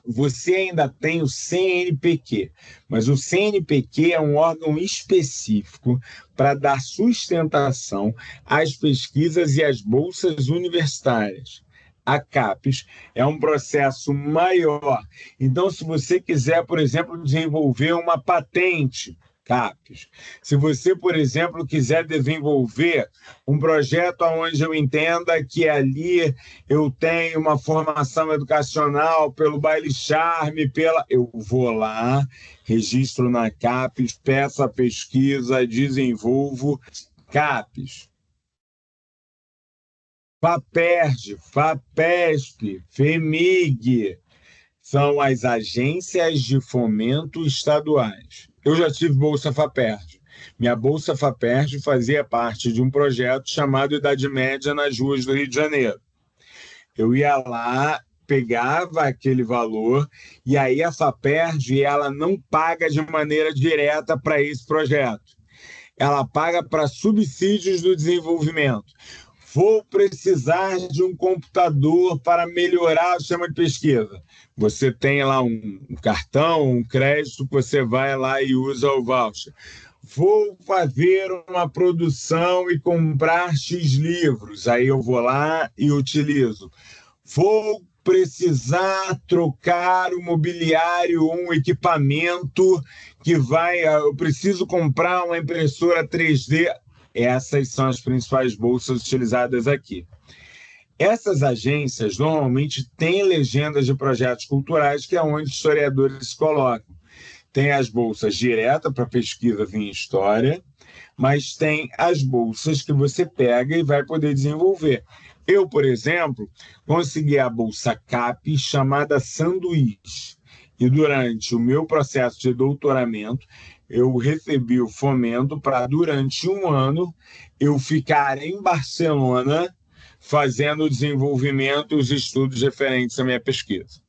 Você ainda tem o CNPq, mas o CNPq é um órgão específico para dar sustentação às pesquisas e às bolsas universitárias. A CAPES é um processo maior. Então, se você quiser, por exemplo, desenvolver uma patente, CAPES. Se você, por exemplo, quiser desenvolver um projeto onde eu entenda que ali eu tenho uma formação educacional pelo baile charme, eu vou lá, registro na CAPES, peço a pesquisa, desenvolvo. CAPES. FAPERJ, FAPESP, FEMIG, são as agências de fomento estaduais. Eu já tive Bolsa FAPERJ. Minha Bolsa FAPERJ fazia parte de um projeto chamado Idade Média nas ruas do Rio de Janeiro. Eu ia lá, pegava aquele valor, e aí a FAPERJ ela não paga de maneira direta para esse projeto. Ela paga para subsídios do desenvolvimento. Vou precisar de um computador para melhorar o sistema de pesquisa. Você tem lá um cartão, um crédito, você vai lá e usa o voucher. Vou fazer uma produção e comprar X livros. Aí eu vou lá e utilizo. Vou precisar trocar o mobiliário, um equipamento eu preciso comprar uma impressora 3D. Essas são as principais bolsas utilizadas aqui. Essas agências normalmente têm legendas de projetos culturais, que é onde historiadores se colocam. Tem as bolsas diretas para pesquisas em história, mas tem as bolsas que você pega e vai poder desenvolver. Eu, por exemplo, consegui a bolsa CAPES chamada Sanduíche. E durante o meu processo de doutoramento, eu recebi o fomento para, durante um ano, eu ficar em Barcelona fazendo o desenvolvimento e os estudos referentes à minha pesquisa.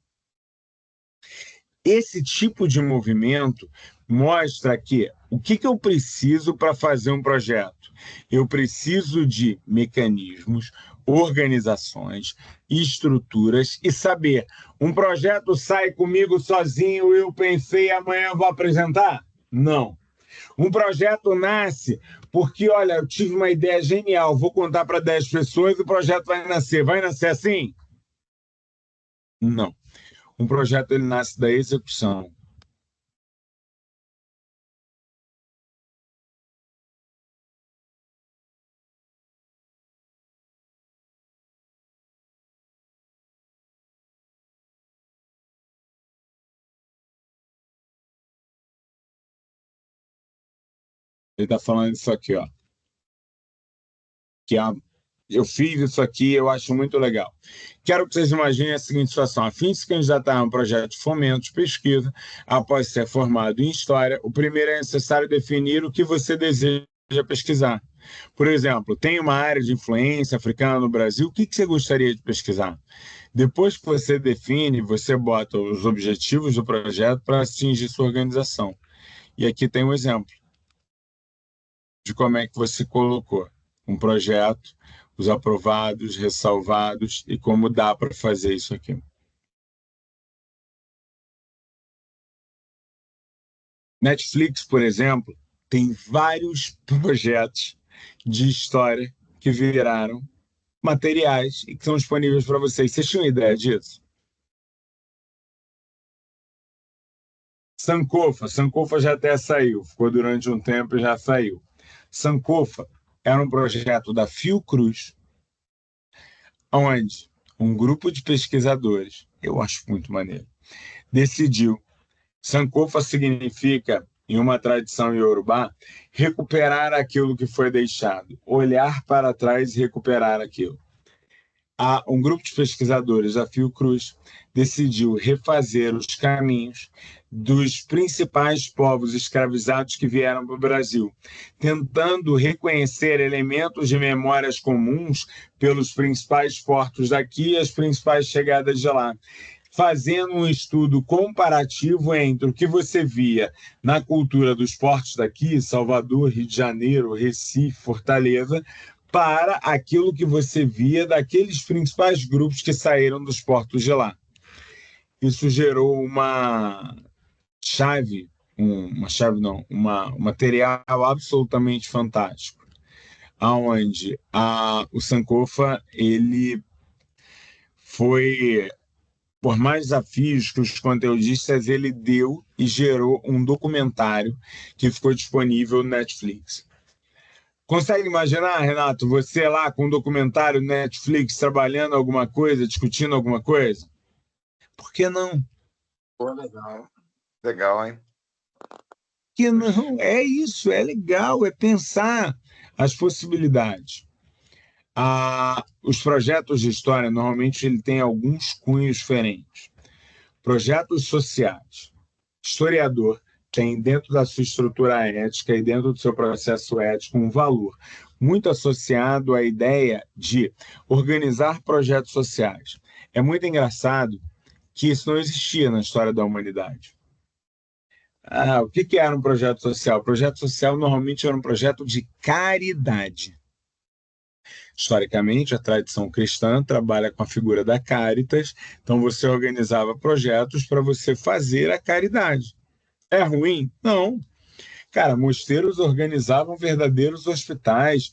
Esse tipo de movimento mostra que o que eu preciso para fazer um projeto? Eu preciso de mecanismos, organizações, estruturas e saber, um projeto sai comigo sozinho, eu pensei, amanhã vou apresentar? Não. Um projeto nasce porque, olha, eu tive uma ideia genial, vou contar para 10 pessoas e o projeto vai nascer. Vai nascer assim? Não. Um projeto ele nasce da execução. Ele está falando isso aqui, ó. Eu fiz isso aqui, eu acho muito legal. Quero que vocês imaginem a seguinte situação. A fim de se candidatar a um projeto de fomento de pesquisa, após ser formado em História, o primeiro é necessário definir o que você deseja pesquisar. Por exemplo, tem uma área de influência africana no Brasil, o que você gostaria de pesquisar? Depois que você define, você bota os objetivos do projeto para atingir sua organização. E aqui tem um exemplo de como é que você colocou um projeto, os aprovados, ressalvados e como dá para fazer isso aqui. Netflix, por exemplo, tem vários projetos de história que viraram materiais e que são disponíveis para vocês. Vocês tinham ideia disso? Sankofa já até saiu, ficou durante um tempo e já saiu. Sankofa era um projeto da Fiocruz, onde um grupo de pesquisadores, eu acho muito maneiro, decidiu. Sankofa significa, em uma tradição iorubá, recuperar aquilo que foi deixado, olhar para trás e recuperar aquilo. Um grupo de pesquisadores da Fiocruz decidiu refazer os caminhos dos principais povos escravizados que vieram para o Brasil, tentando reconhecer elementos de memórias comuns pelos principais portos daqui e as principais chegadas de lá, fazendo um estudo comparativo entre o que você via na cultura dos portos daqui, Salvador, Rio de Janeiro, Recife, Fortaleza, para aquilo que você via daqueles principais grupos que saíram dos portos de lá. Isso gerou um material absolutamente fantástico, onde o Sankofa, ele foi, por mais desafios que os conteudistas, ele deu e gerou um documentário que ficou disponível no Netflix. Consegue imaginar, Renato, você lá com um documentário no Netflix trabalhando alguma coisa, discutindo alguma coisa? Por que não? Pô, legal. Legal, hein? Que não, é isso, é legal, é pensar as possibilidades. Os projetos de história, normalmente, ele tem alguns cunhos diferentes. Projetos sociais. Historiador tem dentro da sua estrutura ética e dentro do seu processo ético um valor muito associado à ideia de organizar projetos sociais. É muito engraçado que isso não existia na história da humanidade. O que era um projeto social? O projeto social normalmente era um projeto de caridade. Historicamente, a tradição cristã trabalha com a figura da caritas, então você organizava projetos para você fazer a caridade. É ruim? Não. Cara, mosteiros organizavam verdadeiros hospitais,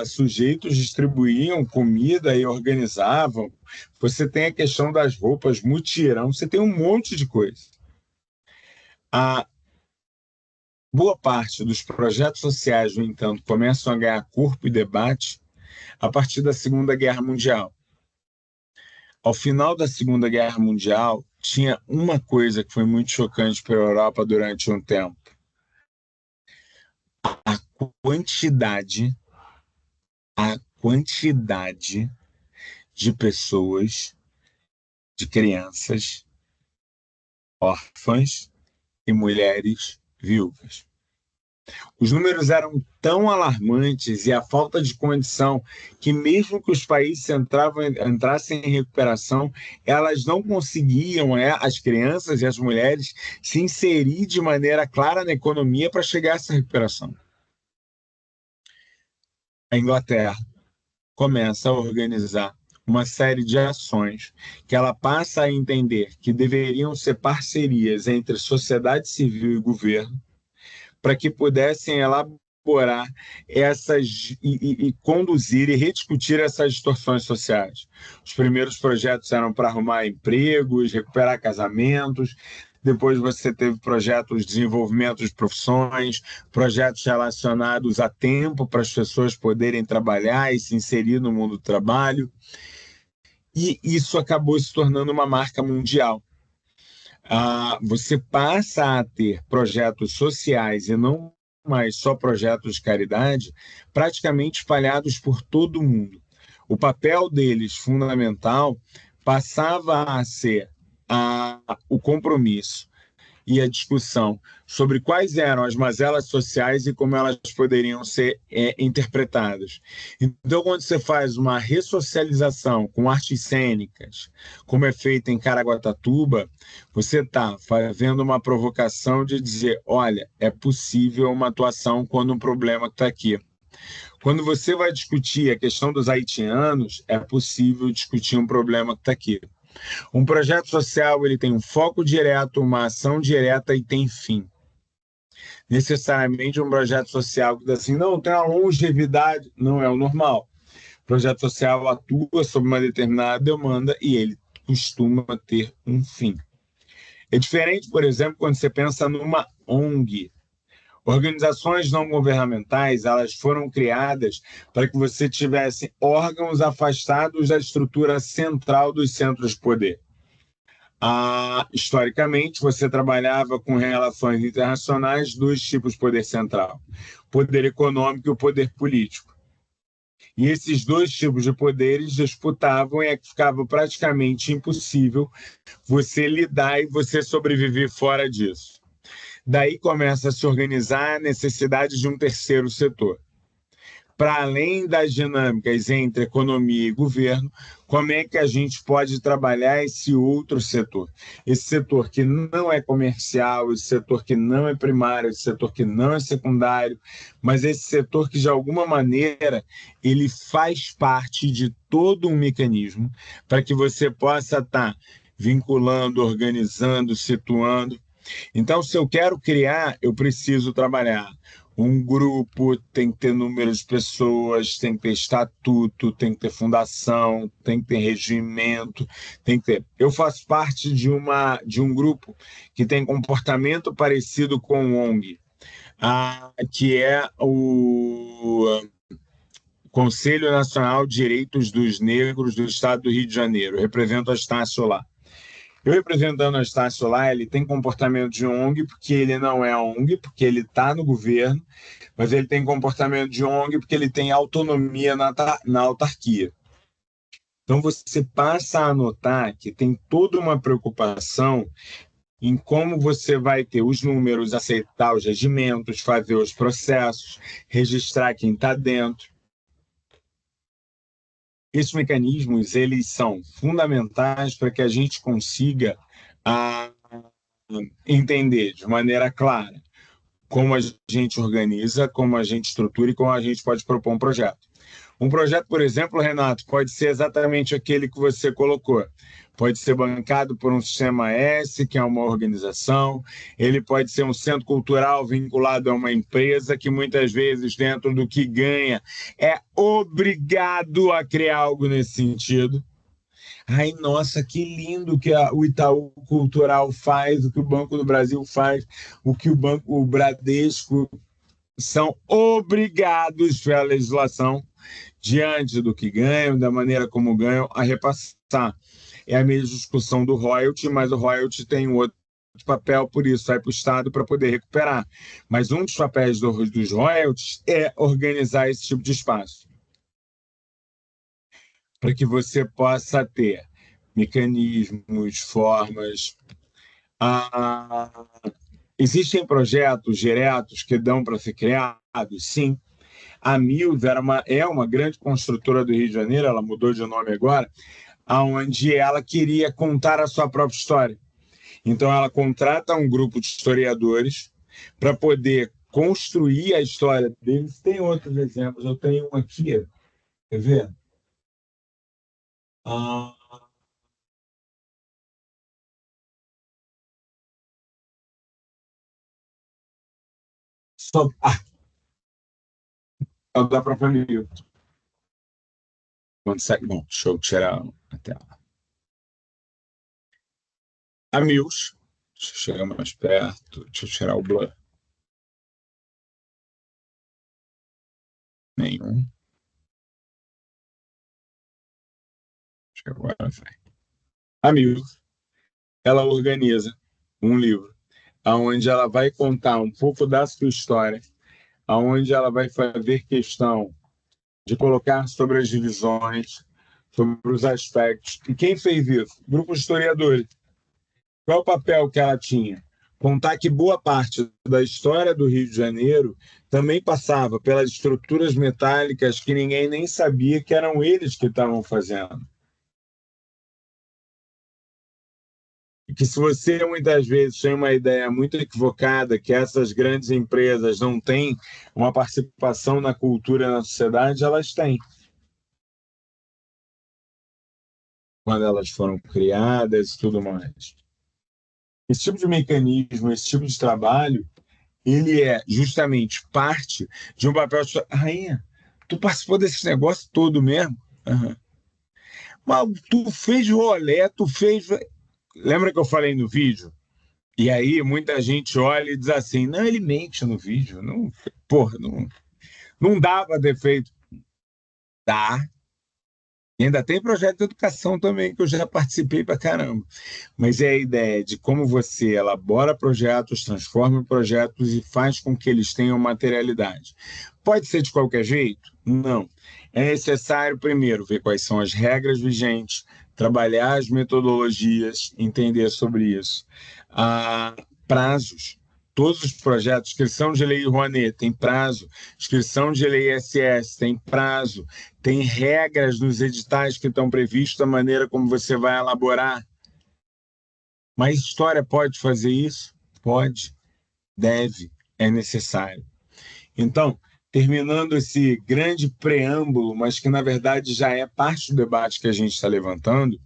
sujeitos distribuíam comida e organizavam. Você tem a questão das roupas, mutirão, você tem um monte de coisa. A boa parte dos projetos sociais, no entanto, começam a ganhar corpo e debate a partir da Segunda Guerra Mundial. Ao final da Segunda Guerra Mundial, tinha uma coisa que foi muito chocante para a Europa durante um tempo. A quantidade de pessoas, de crianças, órfãs e mulheres viúvas. Os números eram tão alarmantes e a falta de condição que mesmo que os países entrassem em recuperação, elas não conseguiam, as crianças e as mulheres, se inserir de maneira clara na economia para chegar a essa recuperação. A Inglaterra começa a organizar uma série de ações que ela passa a entender que deveriam ser parcerias entre sociedade civil e governo, para que pudessem elaborar e conduzir e rediscutir essas distorções sociais. Os primeiros projetos eram para arrumar empregos, recuperar casamentos, depois você teve projetos de desenvolvimento de profissões, projetos relacionados a tempo para as pessoas poderem trabalhar e se inserir no mundo do trabalho, e isso acabou se tornando uma marca mundial. Você passa a ter projetos sociais e não mais só projetos de caridade praticamente espalhados por todo o mundo. O papel deles, fundamental, passava a ser o compromisso e a discussão sobre quais eram as mazelas sociais e como elas poderiam ser interpretadas. Então, quando você faz uma ressocialização com artes cênicas, como é feito em Caraguatatuba, você está fazendo uma provocação de dizer, olha, é possível uma atuação quando um problema está aqui. Quando você vai discutir a questão dos haitianos, é possível discutir um problema que está aqui. Um projeto social, ele tem um foco direto, uma ação direta e tem fim. necessariamente um projeto social que diz assim, não, tem uma longevidade, não é o normal. O projeto social atua sobre uma determinada demanda e ele costuma ter um fim. É diferente, por exemplo, quando você pensa numa ONG. Organizações não governamentais, elas foram criadas para que você tivesse órgãos afastados da estrutura central dos centros de poder. Historicamente, você trabalhava com relações internacionais, dois tipos de poder central: poder econômico e o poder político. E esses dois tipos de poderes disputavam e ficava praticamente impossível você lidar e você sobreviver fora disso. Daí começa a se organizar a necessidade de um terceiro setor. Para além das dinâmicas entre economia e governo, como é que a gente pode trabalhar esse outro setor? Esse setor que não é comercial, esse setor que não é primário, esse setor que não é secundário, mas esse setor que, de alguma maneira, ele faz parte de todo um mecanismo para que você possa estar vinculando, organizando, situando. Então, se eu quero criar, eu preciso trabalhar um grupo, tem que ter número de pessoas, tem que ter estatuto, tem que ter fundação, tem que ter regimento, tem que ter. Eu faço parte de um grupo que tem comportamento parecido com o ONG, que é o Conselho Nacional de Direitos dos Negros do Estado do Rio de Janeiro. Eu represento a Estácio lá. Eu representando a Estácio lá, ele tem comportamento de ONG, porque ele não é ONG, porque ele está no governo, mas ele tem comportamento de ONG porque ele tem autonomia na autarquia. Então você passa a notar que tem toda uma preocupação em como você vai ter os números, aceitar os regimentos, fazer os processos, registrar quem está dentro. Esses mecanismos, eles são fundamentais para que a gente consiga entender de maneira clara como a gente organiza, como a gente estrutura e como a gente pode propor um projeto. Um projeto, por exemplo, Renato, pode ser exatamente aquele que você colocou. Pode ser bancado por um sistema S, que é uma organização. Ele pode ser um centro cultural vinculado a uma empresa que muitas vezes, dentro do que ganha, é obrigado a criar algo nesse sentido. Ai, nossa, que lindo que o Itaú Cultural faz, o que o Banco do Brasil faz, o que o Bradesco são obrigados pela legislação, diante do que ganham, da maneira como ganham, a repassar. É a mesma discussão do royalty, mas o royalty tem um outro papel, por isso vai para o Estado para poder recuperar. Mas um dos papéis dos royalties é organizar esse tipo de espaço, para que você possa ter mecanismos, formas. Existem projetos diretos que dão para ser criados? Sim. A Mills é uma grande construtora do Rio de Janeiro, ela mudou de nome agora, onde ela queria contar a sua própria história. Então, ela contrata um grupo de historiadores para poder construir a história deles. Tem outros exemplos, eu tenho um aqui, quer ver? É o da própria Mills. Consegue? Bom, deixa eu tirar a tela. A Mills, deixa eu chegar mais perto, deixa eu tirar o blur. Nenhum. Acho que agora vai. A Mills, ela organiza um livro onde ela vai contar um pouco da sua história, onde ela vai fazer questão de colocar sobre as divisões, sobre os aspectos. E quem fez isso? Grupo de historiadores. Qual o papel que ela tinha? Contar que boa parte da história do Rio de Janeiro também passava pelas estruturas metálicas que ninguém nem sabia que eram eles que estavam fazendo. E que se você muitas vezes tem uma ideia muito equivocada que essas grandes empresas não têm uma participação na cultura e na sociedade, elas têm. Quando elas foram criadas e tudo mais. Esse tipo de mecanismo, esse tipo de trabalho, ele é justamente parte de um papel de... Rainha, tu participou desse negócio todo mesmo? Aham. Mas tu fez rolê, tu fez... Lembra que eu falei no vídeo? E aí muita gente olha e diz assim, não, ele mente no vídeo. Não, porra, não dá para ter feito. Dá. E ainda tem projeto de educação também, que eu já participei pra caramba. Mas é a ideia de como você elabora projetos, transforma projetos e faz com que eles tenham materialidade. Pode ser de qualquer jeito? Não. É necessário, primeiro, ver quais são as regras vigentes, trabalhar as metodologias, entender sobre isso. Prazos. Todos os projetos, inscrição de lei Rouanet tem prazo, inscrição de lei SS tem prazo, tem regras nos editais que estão previstos da maneira como você vai elaborar. Mas história pode fazer isso? Pode, deve, é necessário. Então, terminando esse grande preâmbulo, mas que na verdade já é parte do debate que a gente está levantando,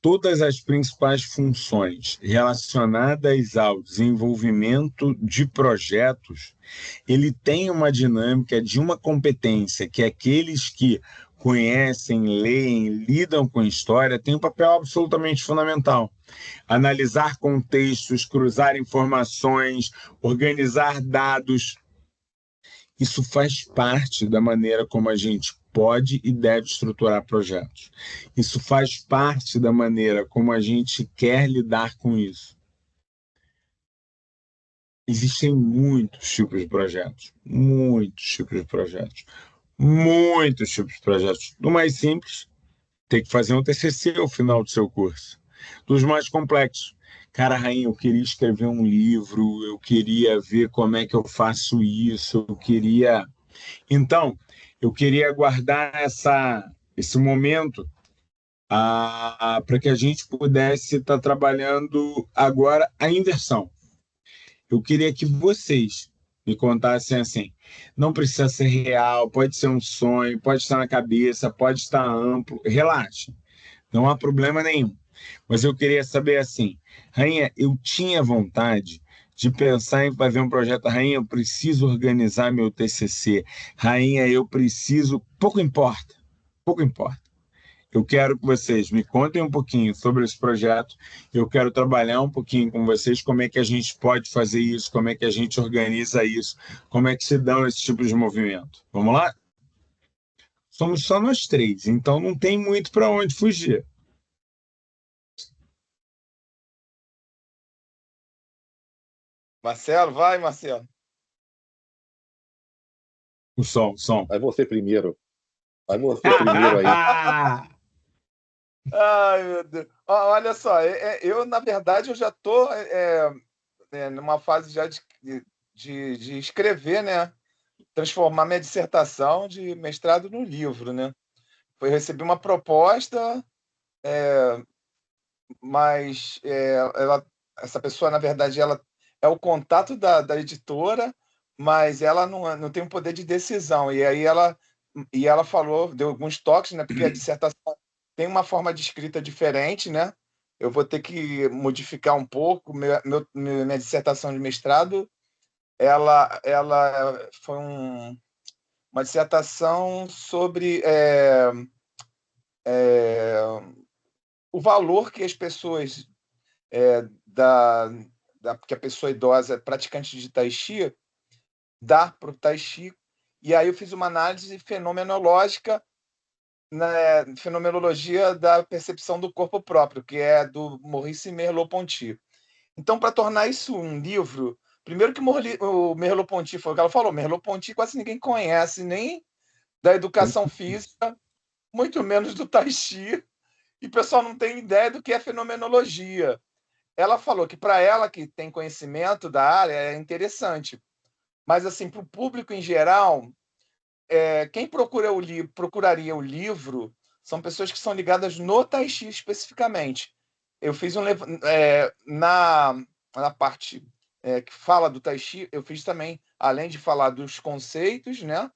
todas as principais funções relacionadas ao desenvolvimento de projetos, ele tem uma dinâmica de uma competência que aqueles que conhecem, leem, lidam com história têm um papel absolutamente fundamental. Analisar contextos, cruzar informações, organizar dados. Isso faz parte da maneira como a gente pode e deve estruturar projetos. Isso faz parte da maneira como a gente quer lidar com isso. Existem muitos tipos de projetos, muitos tipos de projetos, muitos tipos de projetos. Do mais simples, ter que fazer um TCC ao final do seu curso. Dos mais complexos. Cara, Rainha, eu queria escrever um livro, eu queria ver como é que eu faço isso, eu queria... Então, eu queria guardar esse momento para que a gente pudesse estar trabalhando agora a inversão. Eu queria que vocês me contassem assim, não precisa ser real, pode ser um sonho, pode estar na cabeça, pode estar amplo, relaxa, não há problema nenhum. Mas eu queria saber assim, Rainha, eu tinha vontade de pensar em fazer um projeto. Rainha, eu preciso organizar meu TCC. Rainha, eu preciso... Pouco importa, pouco importa. Eu quero que vocês me contem um pouquinho sobre esse projeto. Eu quero trabalhar um pouquinho com vocês, como é que a gente pode fazer isso, como é que a gente organiza isso, como é que se dão esse tipo de movimento. Vamos lá? Somos só nós três, então não tem muito para onde fugir. Marcelo, vai, Marcelo. O som. Vai você primeiro. Vai você primeiro aí. Ai, meu Deus. Olha só, eu, na verdade, eu já estou numa fase já de escrever, né? Transformar minha dissertação de mestrado no livro, né? Eu recebi uma proposta, mas essa pessoa, na verdade, ela é o contato da editora, mas ela não tem um poder de decisão. E aí ela falou, deu alguns toques, né? Porque a dissertação tem uma forma de escrita diferente, né? Eu vou ter que modificar um pouco. Minha dissertação de mestrado, ela foi uma dissertação sobre o valor que as pessoas que a pessoa idosa praticante de Tai Chi dá para o Tai Chi. E aí eu fiz uma análise fenomenológica na fenomenologia da percepção do corpo próprio, que é do Maurice Merleau-Ponty. Então, para tornar isso um livro, primeiro que o Merleau-Ponty foi o que ela falou, Merleau-Ponty quase ninguém conhece, nem da educação física, muito menos do Tai Chi, e o pessoal não tem ideia do que é fenomenologia. Ela falou que para ela, que tem conhecimento da área, é interessante. Mas, assim, para o público em geral, quem procuraria o livro são pessoas que são ligadas no Tai Chi especificamente. Eu fiz na parte que fala do Tai Chi, eu fiz também, além de falar dos conceitos, né?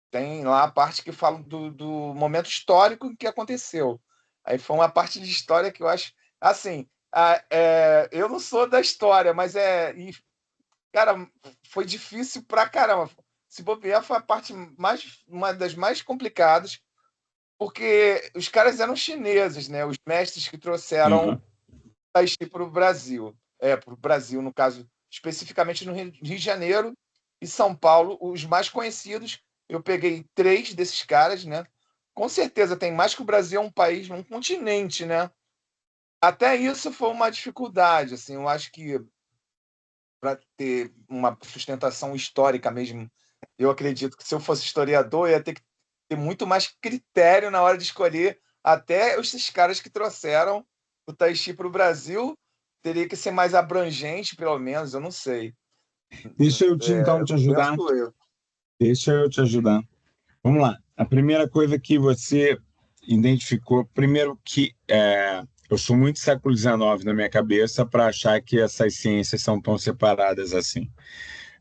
Tem lá a parte que fala do momento histórico que aconteceu. Aí foi uma parte de história que eu acho... Assim, Eu não sou da história, mas cara, foi difícil pra caramba. Se bobear, foi uma das mais complicadas, porque os caras eram chineses, né? Os mestres que trouxeram Uhum. Tai Chi para o Brasil. Para o Brasil, no caso, especificamente no Rio de Janeiro e São Paulo, os mais conhecidos. Eu peguei 3 desses caras, né? Com certeza tem mais, que o Brasil é um país, um continente, né? Até isso foi uma dificuldade, assim. Eu acho que para ter uma sustentação histórica mesmo, eu acredito que se eu fosse historiador, eu ia ter que ter muito mais critério na hora de escolher até esses caras que trouxeram o Tai Chi para o Brasil. Teria que ser mais abrangente, pelo menos, eu não sei. Deixa eu então te ajudar. Penso eu. Deixa eu te ajudar. Vamos lá. A primeira coisa que você identificou, primeiro que eu sou muito século XIX na minha cabeça para achar que essas ciências são tão separadas assim.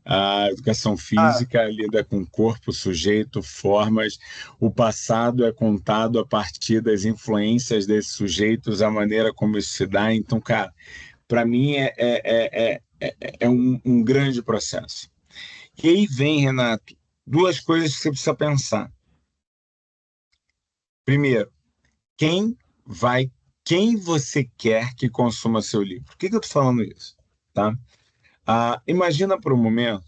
A educação física lida com corpo, sujeito, formas. O passado é contado a partir das influências desses sujeitos, a maneira como isso se dá. Então, cara, para mim é um grande processo. E aí vem, Renato, 2 coisas que você precisa pensar. Primeiro, quem você quer que consuma seu livro? Por que eu estou falando isso? Tá? Imagina por um momento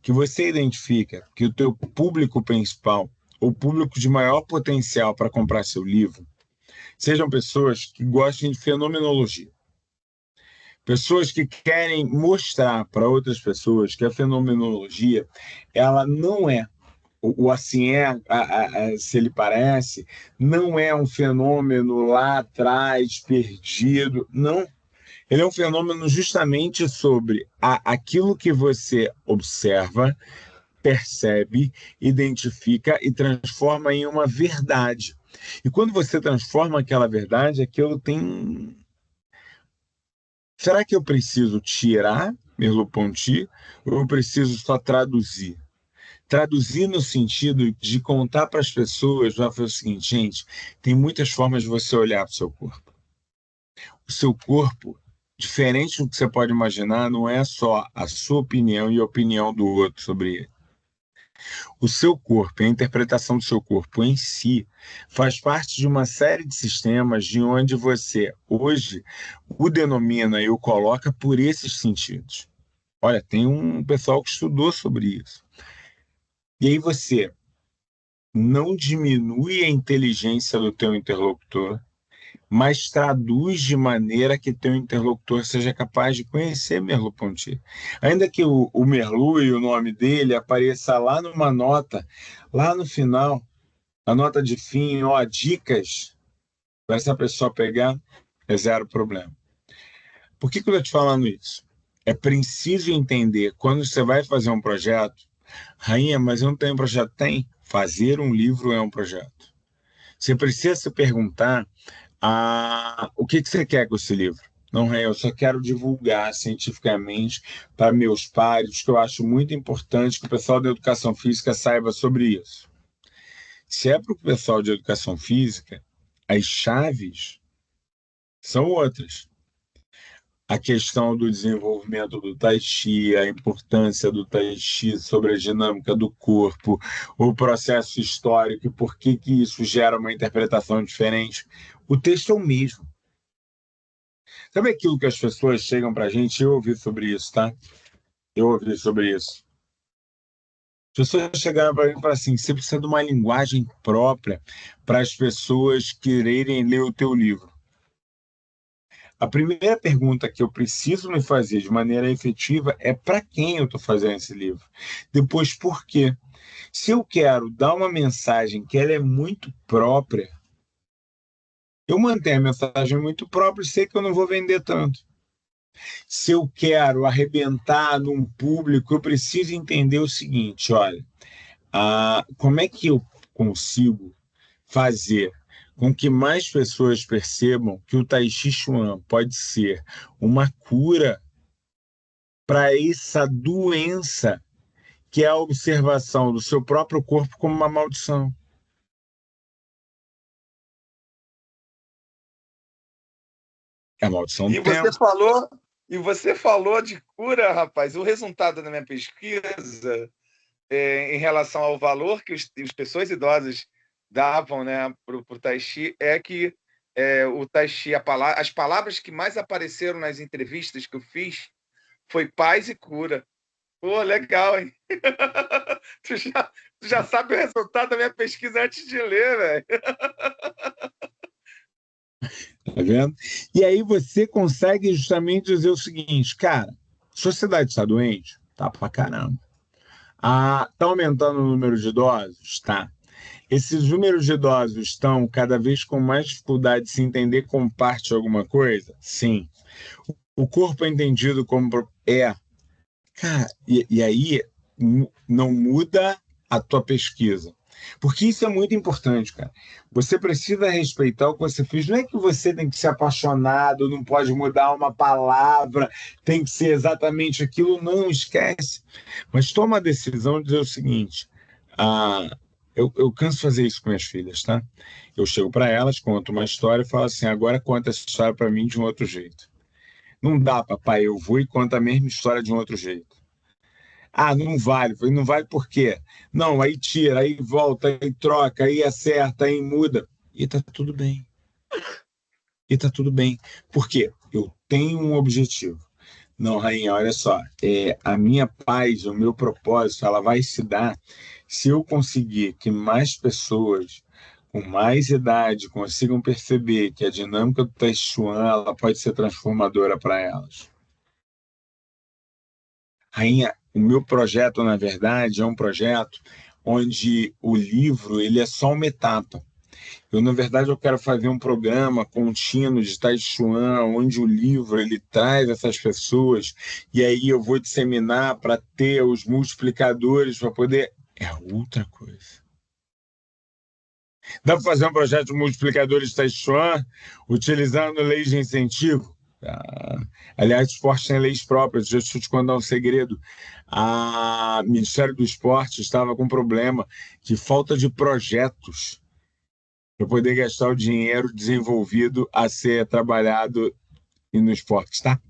que você identifica que o teu público principal, ou público de maior potencial para comprar seu livro, sejam pessoas que gostem de fenomenologia. Pessoas que querem mostrar para outras pessoas que a fenomenologia, ela não é o assim se ele parece, não é um fenômeno lá atrás, perdido, não. Ele é um fenômeno justamente sobre aquilo que você observa, percebe, identifica e transforma em uma verdade. E quando você transforma aquela verdade, aquilo tem... Será que eu preciso tirar Merleau-Ponty ou eu preciso só traduzir? Traduzir no sentido de contar para as pessoas, já foi o seguinte, gente, tem muitas formas de você olhar para o seu corpo. O seu corpo, diferente do que você pode imaginar, não é só a sua opinião e a opinião do outro sobre ele. O seu corpo, a interpretação do seu corpo em si, faz parte de uma série de sistemas de onde você, hoje, o denomina e o coloca por esses sentidos. Olha, tem um pessoal que estudou sobre isso. E aí você não diminui a inteligência do teu interlocutor, mas traduz de maneira que teu interlocutor seja capaz de conhecer Merleau-Ponty. Ainda que o Merleau e o nome dele apareça lá numa nota, lá no final, a nota de fim, ó, dicas para essa pessoa pegar, é zero problema. Por que eu estou te falando isso? É preciso entender, quando você vai fazer um projeto, Rainha, mas eu não tenho projeto. Tem. Fazer um livro é um projeto. Você precisa se perguntar o que você quer com esse livro. Não, eu só quero divulgar cientificamente para meus pares, que eu acho muito importante que o pessoal da educação física saiba sobre isso. Se é para o pessoal de educação física, as chaves são outras. A questão do desenvolvimento do Tai Chi, a importância do Tai Chi sobre a dinâmica do corpo, o processo histórico e por que isso gera uma interpretação diferente. O texto é o mesmo. Sabe aquilo que as pessoas chegam para a gente? Eu ouvi sobre isso, tá? Eu ouvi sobre isso. As pessoas chegaram para mim e falaram assim, você precisa de uma linguagem própria para as pessoas quererem ler o teu livro. A primeira pergunta que eu preciso me fazer de maneira efetiva é para quem eu estou fazendo esse livro. Depois, por quê? Se eu quero dar uma mensagem que ela é muito própria, eu mantenho a mensagem muito própria e sei que eu não vou vender tanto. Se eu quero arrebentar num público, eu preciso entender o seguinte, olha, como é que eu consigo fazer com que mais pessoas percebam que o Tai Chi Chuan pode ser uma cura para essa doença que é a observação do seu próprio corpo como uma maldição. É a maldição E do tempo. você falou de cura, rapaz. O resultado da minha pesquisa, em relação ao valor que as pessoas idosas davam, né, para o Tai Chi, é que o Tai Chi, as palavras que mais apareceram nas entrevistas que eu fiz foi paz e cura. Pô, legal, hein? Tu já sabe o resultado da minha pesquisa antes de ler, velho. Tá vendo? E aí você consegue justamente dizer o seguinte, cara, a sociedade está doente? Tá pra caramba. Tá aumentando o número de idosos? Tá. Esses números de idosos estão cada vez com mais dificuldade de se entender como parte de alguma coisa? Sim. O corpo é entendido como Cara, e aí não muda a tua pesquisa. Porque isso é muito importante, cara. Você precisa respeitar o que você fez. Não é que você tem que ser apaixonado, não pode mudar uma palavra, tem que ser exatamente aquilo. Não, esquece. Mas toma a decisão de dizer o seguinte: eu canso de fazer isso com minhas filhas, tá? Eu chego para elas, conto uma história e falo assim: agora conta essa história para mim de um outro jeito. Não dá, papai, eu vou e conto a mesma história de um outro jeito. Não vale. Falei, não vale por quê? Não, aí tira, aí volta, aí troca, aí acerta, aí muda. E tá tudo bem. E tá tudo bem. Por quê? Eu tenho um objetivo. Não, rainha, olha só. A minha paz, o meu propósito, ela vai se dar se eu conseguir que mais pessoas com mais idade consigam perceber que a dinâmica do Tai Chuan ela pode ser transformadora para elas. Rainha, o meu projeto, na verdade, é um projeto onde o livro ele é só uma etapa. Na verdade, eu quero fazer um programa contínuo de Tai Chuan, onde o livro ele traz essas pessoas e aí eu vou disseminar para ter os multiplicadores para poder... É outra coisa. Dá para fazer um projeto de multiplicadores de Tai Chuan utilizando leis de incentivo? Aliás, o esporte tem leis próprias. Deixa eu te contar um segredo. O Ministério do Esporte estava com problema de falta de projetos para poder gastar o dinheiro desenvolvido a ser trabalhado no esporte, tá?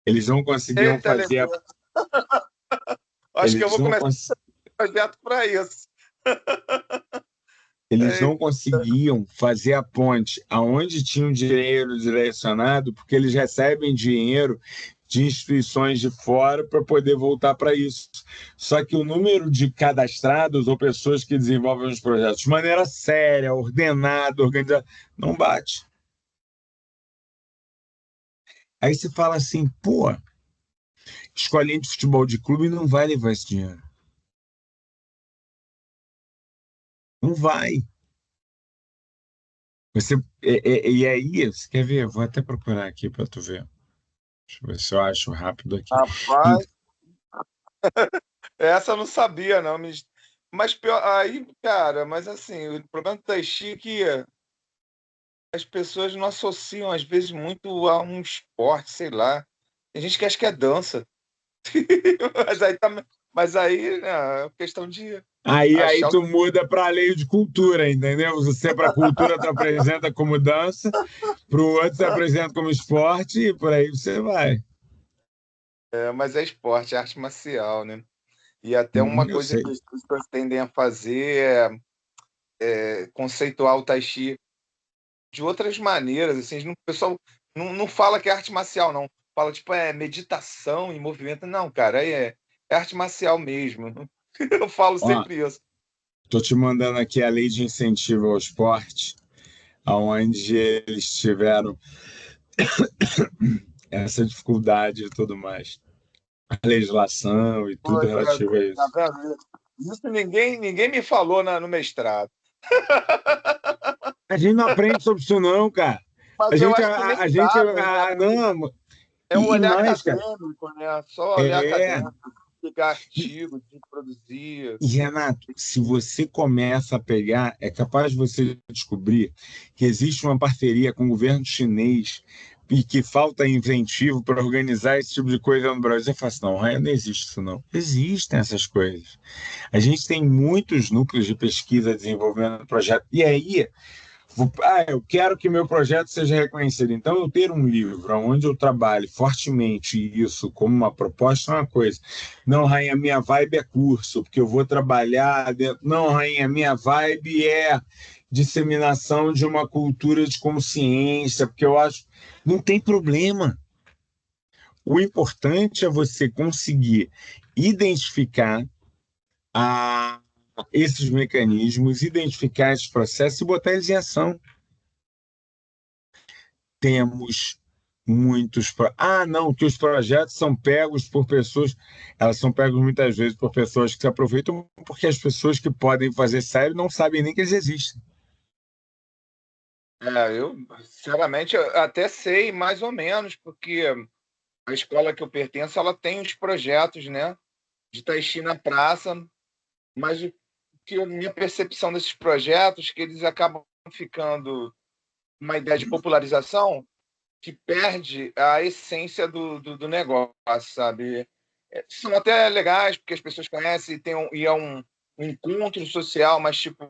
Eles não conseguiam fazer... Acho que eu vou começar um projeto para isso. Eles não conseguiam fazer a ponte aonde tinha o dinheiro direcionado, porque eles recebem dinheiro de instituições de fora para poder voltar para isso. Só que o número de cadastrados ou pessoas que desenvolvem os projetos de maneira séria, ordenada, organizada, não bate. Aí você fala assim, pô, escolinha de futebol de clube não vai levar esse dinheiro. Não vai. E aí, você quer ver? Vou até procurar aqui para tu ver. Deixa eu ver se eu acho rápido aqui. Rapaz, essa eu não sabia, não. Mas pior, aí, cara, mas assim, o problema do Tai Chi é que as pessoas não associam, às vezes, muito a um esporte, sei lá. Tem gente que acha que é dança. Mas aí é questão de Aí achar tu muda para a lei de cultura, entendeu? Você para a cultura tu apresenta como dança, para o outro você apresenta como esporte e por aí você vai. mas é esporte, é arte marcial, né? E até uma coisa que as pessoas tendem a fazer é conceituar o Tai Chi de outras maneiras. Assim, o pessoal não fala que é arte marcial, não. Fala, tipo, meditação e movimento. Não, cara, é arte marcial mesmo. Eu falo sempre isso. Estou te mandando aqui a lei de incentivo ao esporte, onde eles tiveram essa dificuldade e tudo mais. A legislação e tudo relativo a isso. Tá vendo? Isso ninguém me falou no mestrado. A gente não aprende sobre isso, não, cara. Mas eu acho que a gente não. É um olhar mais, acadêmico, né? Só olhar acadêmico, pegar artigo, de produzir. E, Renato, se você começa a pegar, é capaz de você descobrir que existe uma parceria com o governo chinês e que falta incentivo para organizar esse tipo de coisa no Brasil. Eu falo assim, não existe isso, não. Existem essas coisas. A gente tem muitos núcleos de pesquisa desenvolvendo projetos. E aí, Eu quero que meu projeto seja reconhecido. Então, eu ter um livro onde eu trabalhe fortemente isso como uma proposta é uma coisa. Não, Rainha, minha vibe é curso, porque eu vou trabalhar dentro... Não, Rainha, minha vibe é disseminação de uma cultura de consciência, porque eu acho... Não tem problema. O importante é você conseguir identificar esses mecanismos, identificar esses processos e botar eles em ação. Temos muitos... não, que os projetos são pegos por pessoas... Elas são pegos muitas vezes por pessoas que se aproveitam porque as pessoas que podem fazer sério não sabem nem que eles existem. Eu, sinceramente, eu até sei mais ou menos, porque a escola que eu pertenço, ela tem os projetos, né, de Tai Chi na praça, mas a minha percepção desses projetos, que eles acabam ficando uma ideia de popularização que perde a essência do negócio, sabe? São até legais, porque as pessoas conhecem e é um encontro social, mas, tipo,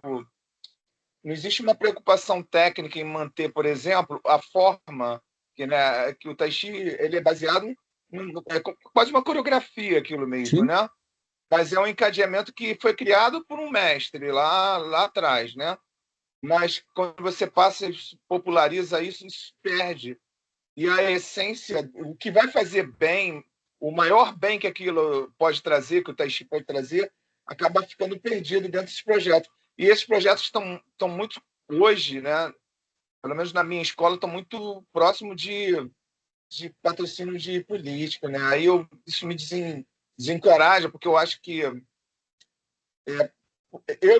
não existe uma preocupação técnica em manter, por exemplo, a forma que, né, que o Tai Chi ele é baseado é quase uma coreografia aquilo mesmo, Sim. né? Mas é um encadeamento que foi criado por um mestre lá atrás, né? Mas quando você passa e populariza isso, isso perde. E a essência, o que vai fazer bem, o maior bem que aquilo pode trazer, que o Tai Chi pode trazer, acaba ficando perdido dentro desses projetos. E esses projetos estão muito, hoje, né, pelo menos na minha escola, estão muito próximo de patrocínio de político. Né? Aí isso me desencoraja, porque eu acho que eu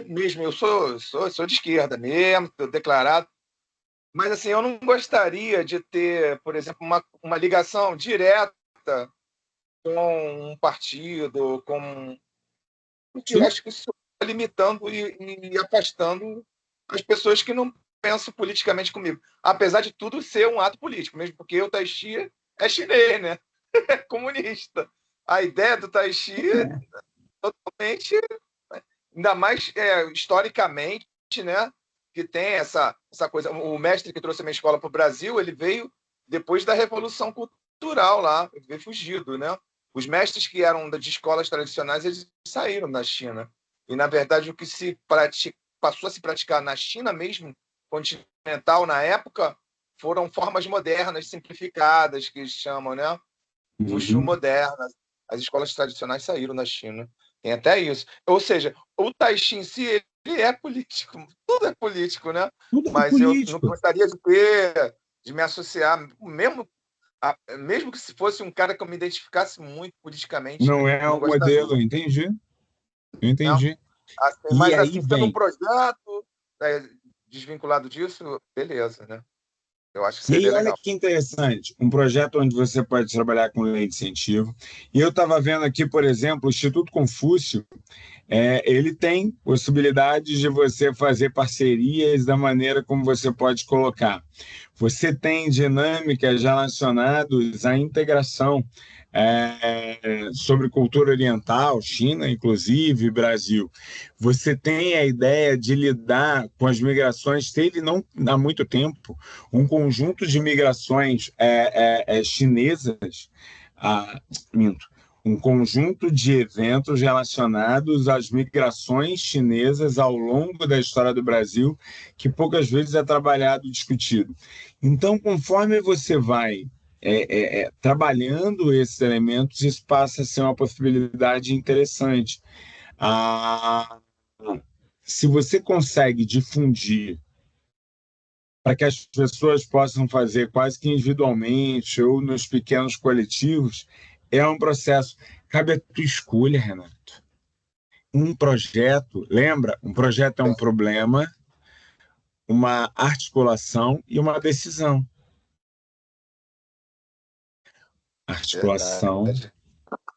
mesmo, eu sou de esquerda mesmo, estou declarado, mas assim, eu não gostaria de ter, por exemplo, uma ligação direta com um partido, porque eu Sim. acho que isso está limitando e afastando as pessoas que não pensam politicamente comigo. Apesar de tudo ser um ato político, mesmo porque o Tai Chi é chinês, né? É comunista. A ideia do Tai Chi é totalmente, ainda mais historicamente, né? Que tem essa coisa. O mestre que trouxe a minha escola para o Brasil, ele veio depois da Revolução Cultural lá, ele veio fugido, né? Os mestres que eram de escolas tradicionais, eles saíram da China. E, na verdade, o que passou a se praticar na China mesmo, continental, na época, foram formas modernas, simplificadas, que eles chamam, né? Wushu Uhum. moderna. As escolas tradicionais saíram da China. Tem até isso. Ou seja, o Tai Chi em si, ele é político. Tudo é político, né? Tudo é Mas eu não político. gostaria de me associar, mesmo que se fosse um cara que eu me identificasse muito politicamente, Não é não o gostaria. modelo, entendi. Eu Né? entendi. Assim, E mas aí assim, sendo um vem. projeto desvinculado disso, beleza, né? Eu acho que E aí, seria olha legal. que interessante, um projeto onde você pode trabalhar com lei de incentivo. E eu estava vendo aqui, por exemplo, o Instituto Confúcio, ele tem possibilidades de você fazer parcerias da maneira como você pode colocar. Você tem dinâmicas relacionadas à integração sobre cultura oriental, China, inclusive, Brasil. Você tem a ideia de lidar com as migrações, teve não há muito tempo um conjunto de migrações chinesas, minto, um conjunto de eventos relacionados às migrações chinesas ao longo da história do Brasil, que poucas vezes é trabalhado e discutido. Então, conforme você vai trabalhando esses elementos, isso passa a ser uma possibilidade interessante. Se você consegue difundir para que as pessoas possam fazer quase que individualmente ou nos pequenos coletivos, é um processo. Cabe a tua escolha, Renato. Um projeto, lembra? Um projeto é um problema, uma articulação e uma decisão. Articulação. Verdade.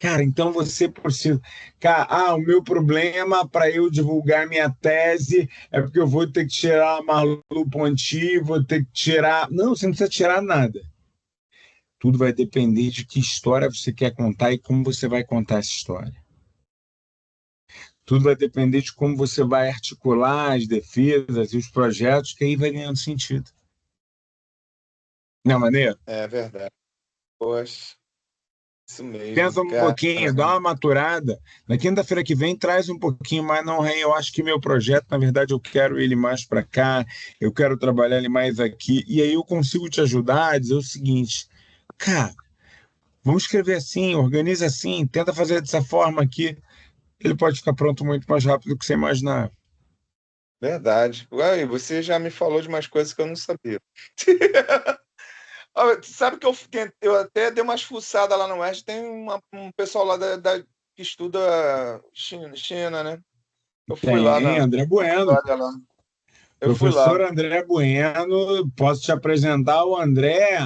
Cara, então você precisa. Cara, o meu problema para eu divulgar minha tese é porque eu vou ter que tirar a Marlu Ponti, vou ter que tirar. Não, você não precisa tirar nada. Tudo vai depender de que história você quer contar e como você vai contar essa história. Tudo vai depender de como você vai articular as defesas e os projetos, que aí vai ganhando sentido. Não é maneiro? É verdade. Poxa, isso Pensa mesmo, um cara. pouquinho, dá uma maturada. Na quinta-feira que vem, traz um pouquinho mais. Não, Ren, eu acho que meu projeto, na verdade, eu quero ele mais para cá, eu quero trabalhar ele mais aqui. E aí eu consigo te ajudar a dizer o seguinte, cara, vamos escrever assim, organiza assim, tenta fazer dessa forma aqui. Ele pode ficar pronto muito mais rápido do que você imaginar. Verdade. Ué, você já me falou de umas coisas que eu não sabia. Sabe que eu até dei umas fuçadas lá no Oeste, tem um pessoal lá que estuda China, né? Eu fui lá Tem, André Bueno. lá. Eu fui lá. Professor André Bueno, posso te apresentar o André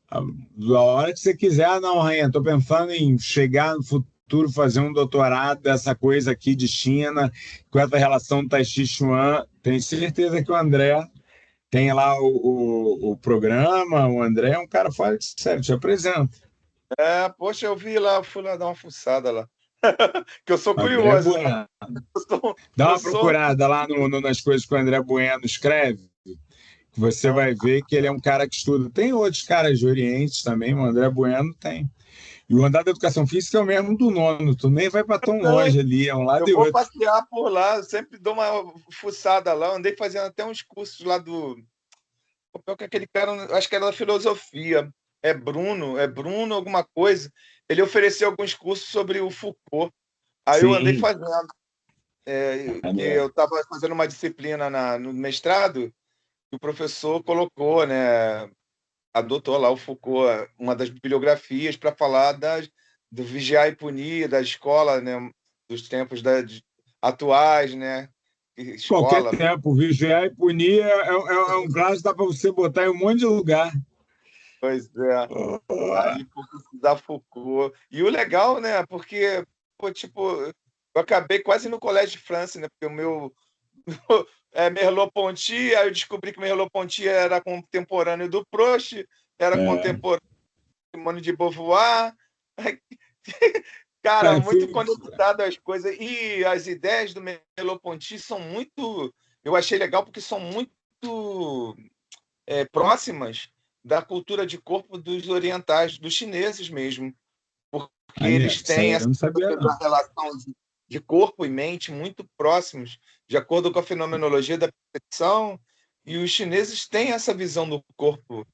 a hora que você quiser. Ah, não, Rainha, estou pensando em chegar no futuro, fazer um doutorado dessa coisa aqui de China, com essa relação do Tai Chi Chuan. Tenho certeza que o André tem lá o programa. O André é um cara fora de sério, te apresento. Poxa, eu vi lá, fui lá dar uma fuçada lá. Que eu sou André curioso, né? Bueno. Dá uma procurada lá nas coisas que o André Bueno escreve, que você vai ver que ele é um cara que estuda. Tem outros caras de Oriente também, o André Bueno tem. E o andar da educação física é o mesmo do nono, tu nem vai para tão longe ali, é um lado Eu e vou outro. passear por lá, eu sempre dou uma fuçada lá. Andei fazendo até uns cursos lá do. Que aquele cara, acho que era da filosofia. É Bruno alguma coisa. Ele ofereceu alguns cursos sobre o Foucault. Aí eu andei Sim, fazendo. Que eu estava fazendo uma disciplina no mestrado, e o professor colocou, né? Adotou lá o Foucault, uma das bibliografias, para falar do vigiar e punir, da escola, né? Dos tempos atuais, né? qualquer Escola. tempo, vigiar e punir é um clássico, dá para você botar em um monte de lugar. Pois é. Aí por da Foucault. E o legal, né? Porque, pô, tipo, eu acabei quase no Colégio de França, né? Porque o meu Merleau-Ponty, aí eu descobri que Merleau-Ponty era contemporâneo do Proust, era contemporâneo de Simone de Beauvoir. Cara, muito conectado às coisas. E as ideias do Merleau-Ponty são muito. Eu achei legal porque são muito próximas da cultura de corpo dos orientais, dos chineses mesmo. Porque eles têm Eu essa não sabia, não. relação de corpo e mente muito próximos, de acordo com a fenomenologia da percepção, e os chineses têm essa visão do corpo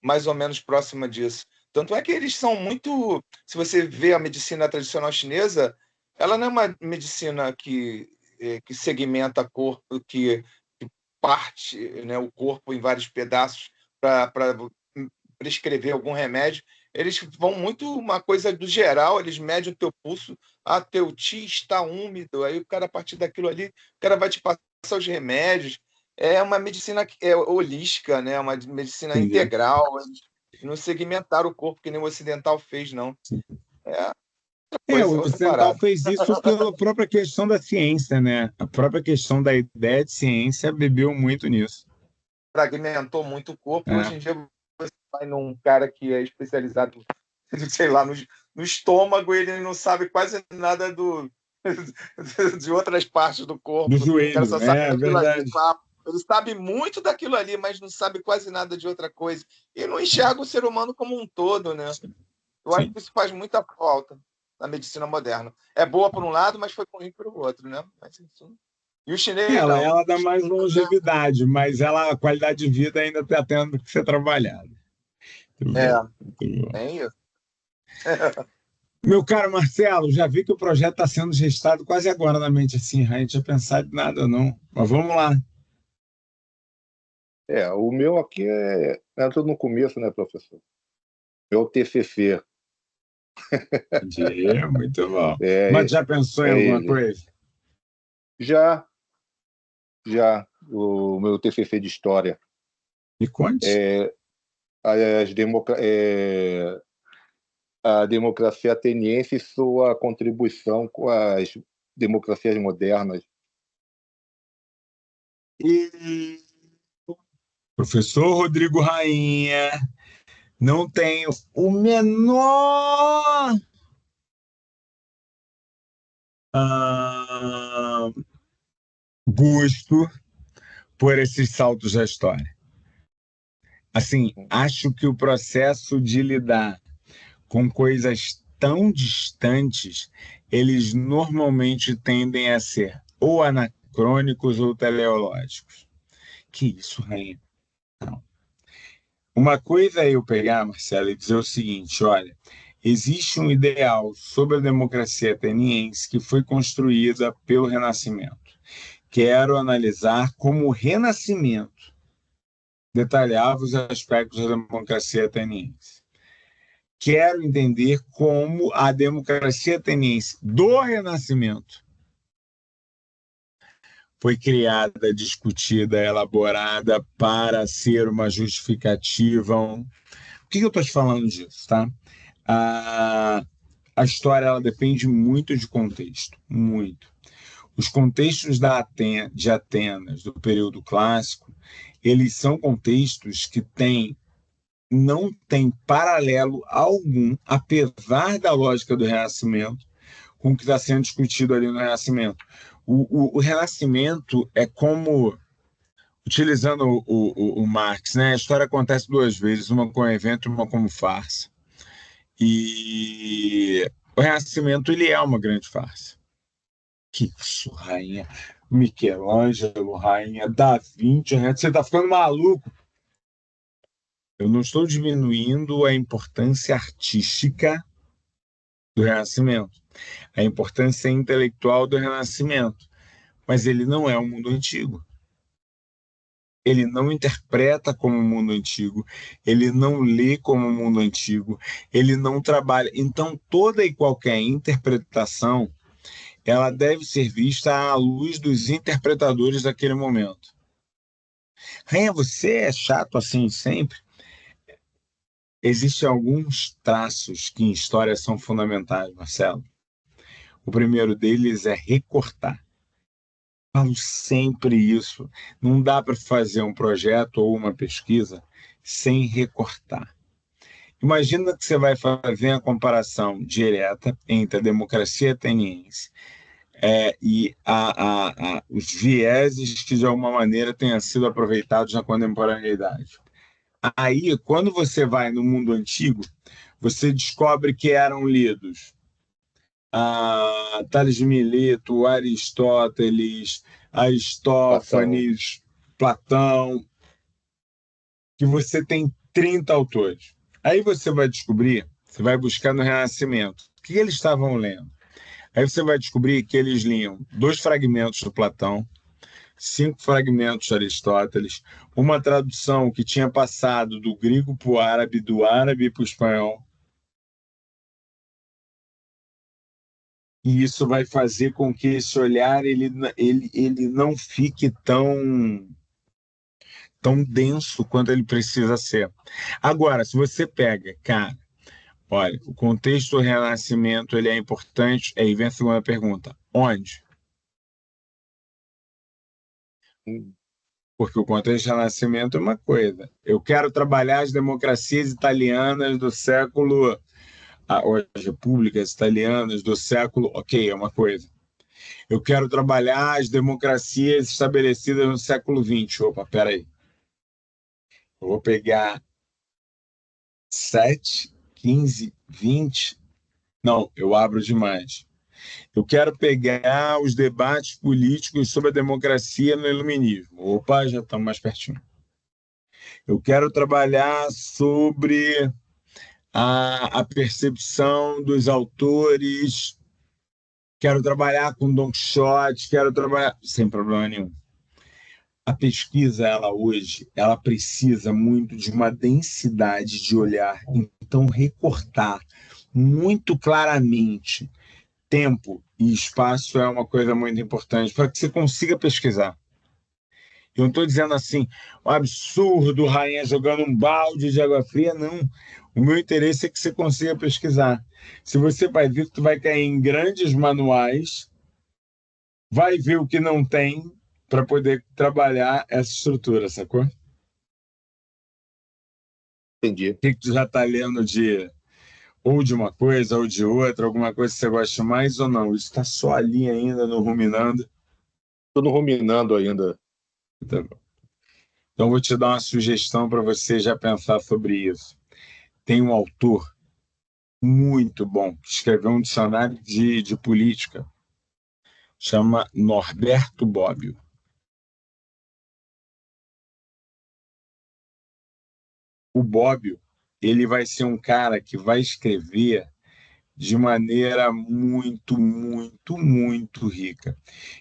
mais ou menos próxima disso. Tanto é que eles são muito. Se você vê a medicina tradicional chinesa, ela não é uma medicina que segmenta corpo, que parte, né, o corpo em vários pedaços para prescrever algum remédio. Eles vão muito uma coisa do geral, eles medem o teu pulso, teu ti está úmido, aí o cara, a partir daquilo ali, o cara vai te passar os remédios. É uma medicina holística, né? Uma medicina Entendi. integral. Eles não segmentaram o corpo que nem o ocidental fez, não. O Outra ocidental parada. fez isso pela própria questão da ciência, né? A própria questão da ideia de ciência bebeu muito nisso. Fragmentou muito o corpo. É. Hoje em dia, você vai num cara que é especializado, sei lá, no estômago, ele não sabe quase nada de outras partes do corpo. Do O cara joelho, só sabe daquilo ali. verdade. Ele sabe muito daquilo ali, mas não sabe quase nada de outra coisa. E não enxerga o ser humano como um todo, né? Eu acho que isso faz muita falta na medicina moderna. É boa por um lado, mas foi ruim para o outro, né? Mas, enfim. E o chinês, não. Ela dá mais longevidade, mas a qualidade de vida ainda está tendo que ser trabalhada. Tem isso. Meu caro Marcelo, já vi que o projeto está sendo gestado quase agora na mente, assim, a gente tinha pensado em nada, não. Mas vamos lá. O meu aqui entrou no começo, né, professor? Meu TCC. Muito bom. Mas já pensou em alguma coisa? Já. O meu TCC de História. Me conte. A democracia ateniense e sua contribuição com as democracias modernas. Professor Rodrigo Rainha, não tenho o menor gosto por esses saltos da história. Assim, acho que o processo de lidar com coisas tão distantes, eles normalmente tendem a ser ou anacrônicos ou teleológicos. Que isso, Rainha? Não. Uma coisa é eu pegar, Marcelo, e dizer o seguinte, olha, existe um ideal sobre a democracia ateniense que foi construída pelo Renascimento. Quero analisar como o Renascimento detalhava os aspectos da democracia ateniense. Quero entender como a democracia ateniense do Renascimento foi criada, discutida, elaborada para ser uma justificativa. Por que eu estou te falando disso, tá? A história ela depende muito de contexto, muito. Os contextos de Atenas, do período clássico, eles são contextos que não têm paralelo algum, apesar da lógica do Renascimento, com o que está sendo discutido ali no Renascimento. O Renascimento é como, utilizando o Marx, né? A história acontece duas vezes, uma como evento e uma como farsa. E o Renascimento ele é uma grande farsa. Que isso, rainha. Michelangelo, rainha, Da Vinci, você está ficando maluco. Eu não estou diminuindo a importância artística do Renascimento, a importância intelectual do Renascimento, mas ele não é um mundo antigo. Ele não interpreta como um mundo antigo, ele não lê como um mundo antigo, ele não trabalha. Então, toda e qualquer interpretação, ela deve ser vista à luz dos interpretadores daquele momento. Rainha, você é chato assim sempre? Existem alguns traços que em história são fundamentais, Marcelo. O primeiro deles é recortar. Falo sempre isso. Não dá para fazer um projeto ou uma pesquisa sem recortar. Imagina que você vai fazer a comparação direta entre a democracia ateniense e os vieses que, de alguma maneira, tenham sido aproveitados na contemporaneidade. Aí, quando você vai no mundo antigo, você descobre que eram lidos Tales de Mileto, Aristóteles, Aristófanes, Platão, que você tem 30 autores. Aí você vai descobrir, você vai buscar no Renascimento, o que eles estavam lendo. Aí você vai descobrir que eles liam 2 fragmentos do Platão, 5 fragmentos de Aristóteles, uma tradução que tinha passado do grego para o árabe, do árabe para o espanhol. E isso vai fazer com que esse olhar ele não fique tão denso quanto ele precisa ser. Agora, se você pega, cara, olha, o contexto do Renascimento ele é importante, aí vem a segunda pergunta. Onde? Porque o contexto do Renascimento é uma coisa. Eu quero trabalhar as democracias italianas do século... as repúblicas italianas do século... Ok, é uma coisa. Eu quero trabalhar as democracias estabelecidas no século XX. Opa, peraí. Eu vou pegar 7, 15, 20... Não, eu abro demais. Eu quero pegar os debates políticos sobre a democracia no iluminismo. Opa, já estamos mais pertinho. Eu quero trabalhar sobre a percepção dos autores, quero trabalhar com Don Quixote, quero trabalhar... Sem problema nenhum. A pesquisa, ela hoje, ela precisa muito de uma densidade de olhar. Então, recortar muito claramente tempo e espaço é uma coisa muito importante para que você consiga pesquisar. Eu não estou dizendo assim, um absurdo, rainha jogando um balde de água fria, não. O meu interesse é que você consiga pesquisar. Se você vai ver que tu vai cair em grandes manuais, vai ver o que não tem para poder trabalhar essa estrutura, sacou? Entendi. O que tu já está lendo de Ou de uma coisa, ou de outra, alguma coisa que você gosta mais ou não? Isso está só ali ainda no ruminando. Estou no ruminando ainda. Tá bom. Então, vou te dar uma sugestão para você já pensar sobre isso. Tem um autor muito bom que escreveu um dicionário de política, chama Norberto Bobbio. O Bobbio, ele vai ser um cara que vai escrever de maneira muito, muito, muito rica.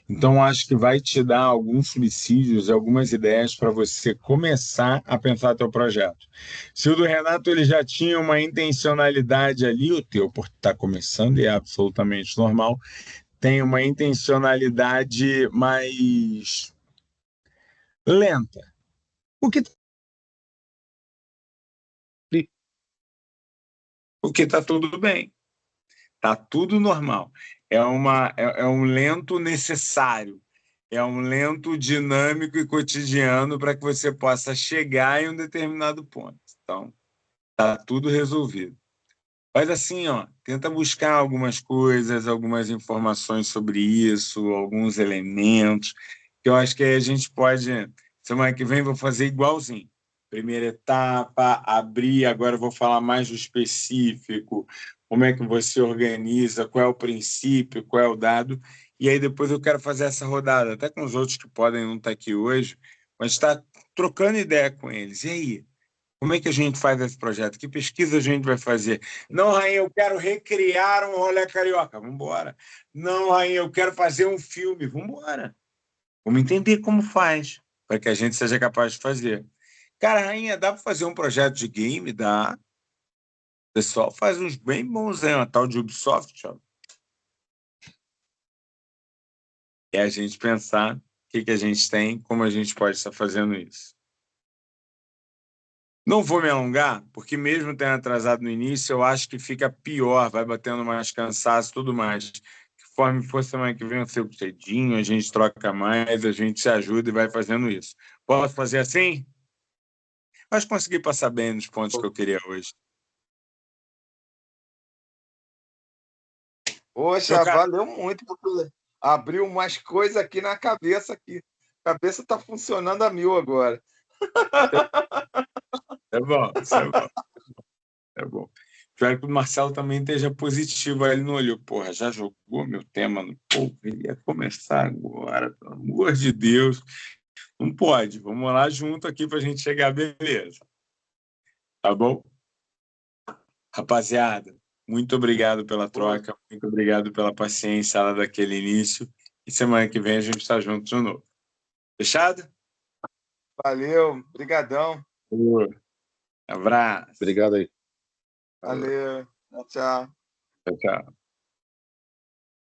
Então, acho que vai te dar alguns subsídios, algumas ideias para você começar a pensar teu projeto. Se o do Renato ele já tinha uma intencionalidade ali, o teu, por estar começando, e é absolutamente normal, tem uma intencionalidade mais lenta. O que está tudo bem. Tá tudo normal. É um lento necessário. É um lento dinâmico e cotidiano para que você possa chegar em um determinado ponto. Então, tá tudo resolvido. Mas assim, ó, tenta buscar algumas coisas, algumas informações sobre isso, alguns elementos, que eu acho que aí a gente pode. Semana que vem vou fazer igualzinho. Primeira etapa, abrir, agora eu vou falar mais do específico, como é que você organiza, qual é o princípio, qual é o dado, e aí depois eu quero fazer essa rodada, até com os outros que podem não estar aqui hoje, mas está trocando ideia com eles. E aí? Como é que a gente faz esse projeto? Que pesquisa a gente vai fazer? Não, Rainha, eu quero recriar um rolê carioca. Vamos embora. Não, Rainha, eu quero fazer um filme. Vamos embora. Vamos entender como faz, para que a gente seja capaz de fazer. Cara, Rainha, dá para fazer um projeto de game? Dá. O pessoal faz uns bem bons, né? Uma tal de Ubisoft. Ó. É a gente pensar o que a gente tem, como a gente pode estar fazendo isso. Não vou me alongar, porque mesmo tendo atrasado no início, eu acho que fica pior, vai batendo mais cansaço e tudo mais. Conforme for semana que vem, eu sei cedinho, a gente troca mais, a gente se ajuda e vai fazendo isso. Posso fazer assim? Acho que consegui passar bem nos pontos que eu queria hoje. Poxa, valeu muito, porque abriu umas coisas aqui na cabeça aqui. A cabeça está funcionando a mil agora. É bom, isso é bom. É bom. Espero que o Marcelo também esteja positivo. Aí ele não olhou, porra, já jogou meu tema no povo, ele ia começar agora, pelo amor de Deus. Não pode, vamos lá junto aqui para a gente chegar, beleza. Tá bom? Rapaziada, muito obrigado pela troca, muito obrigado pela paciência lá daquele início. E semana que vem a gente está junto de novo. Fechado? Valeu, brigadão. Abraço. Obrigado aí. Valeu, tchau. Tchau, tchau.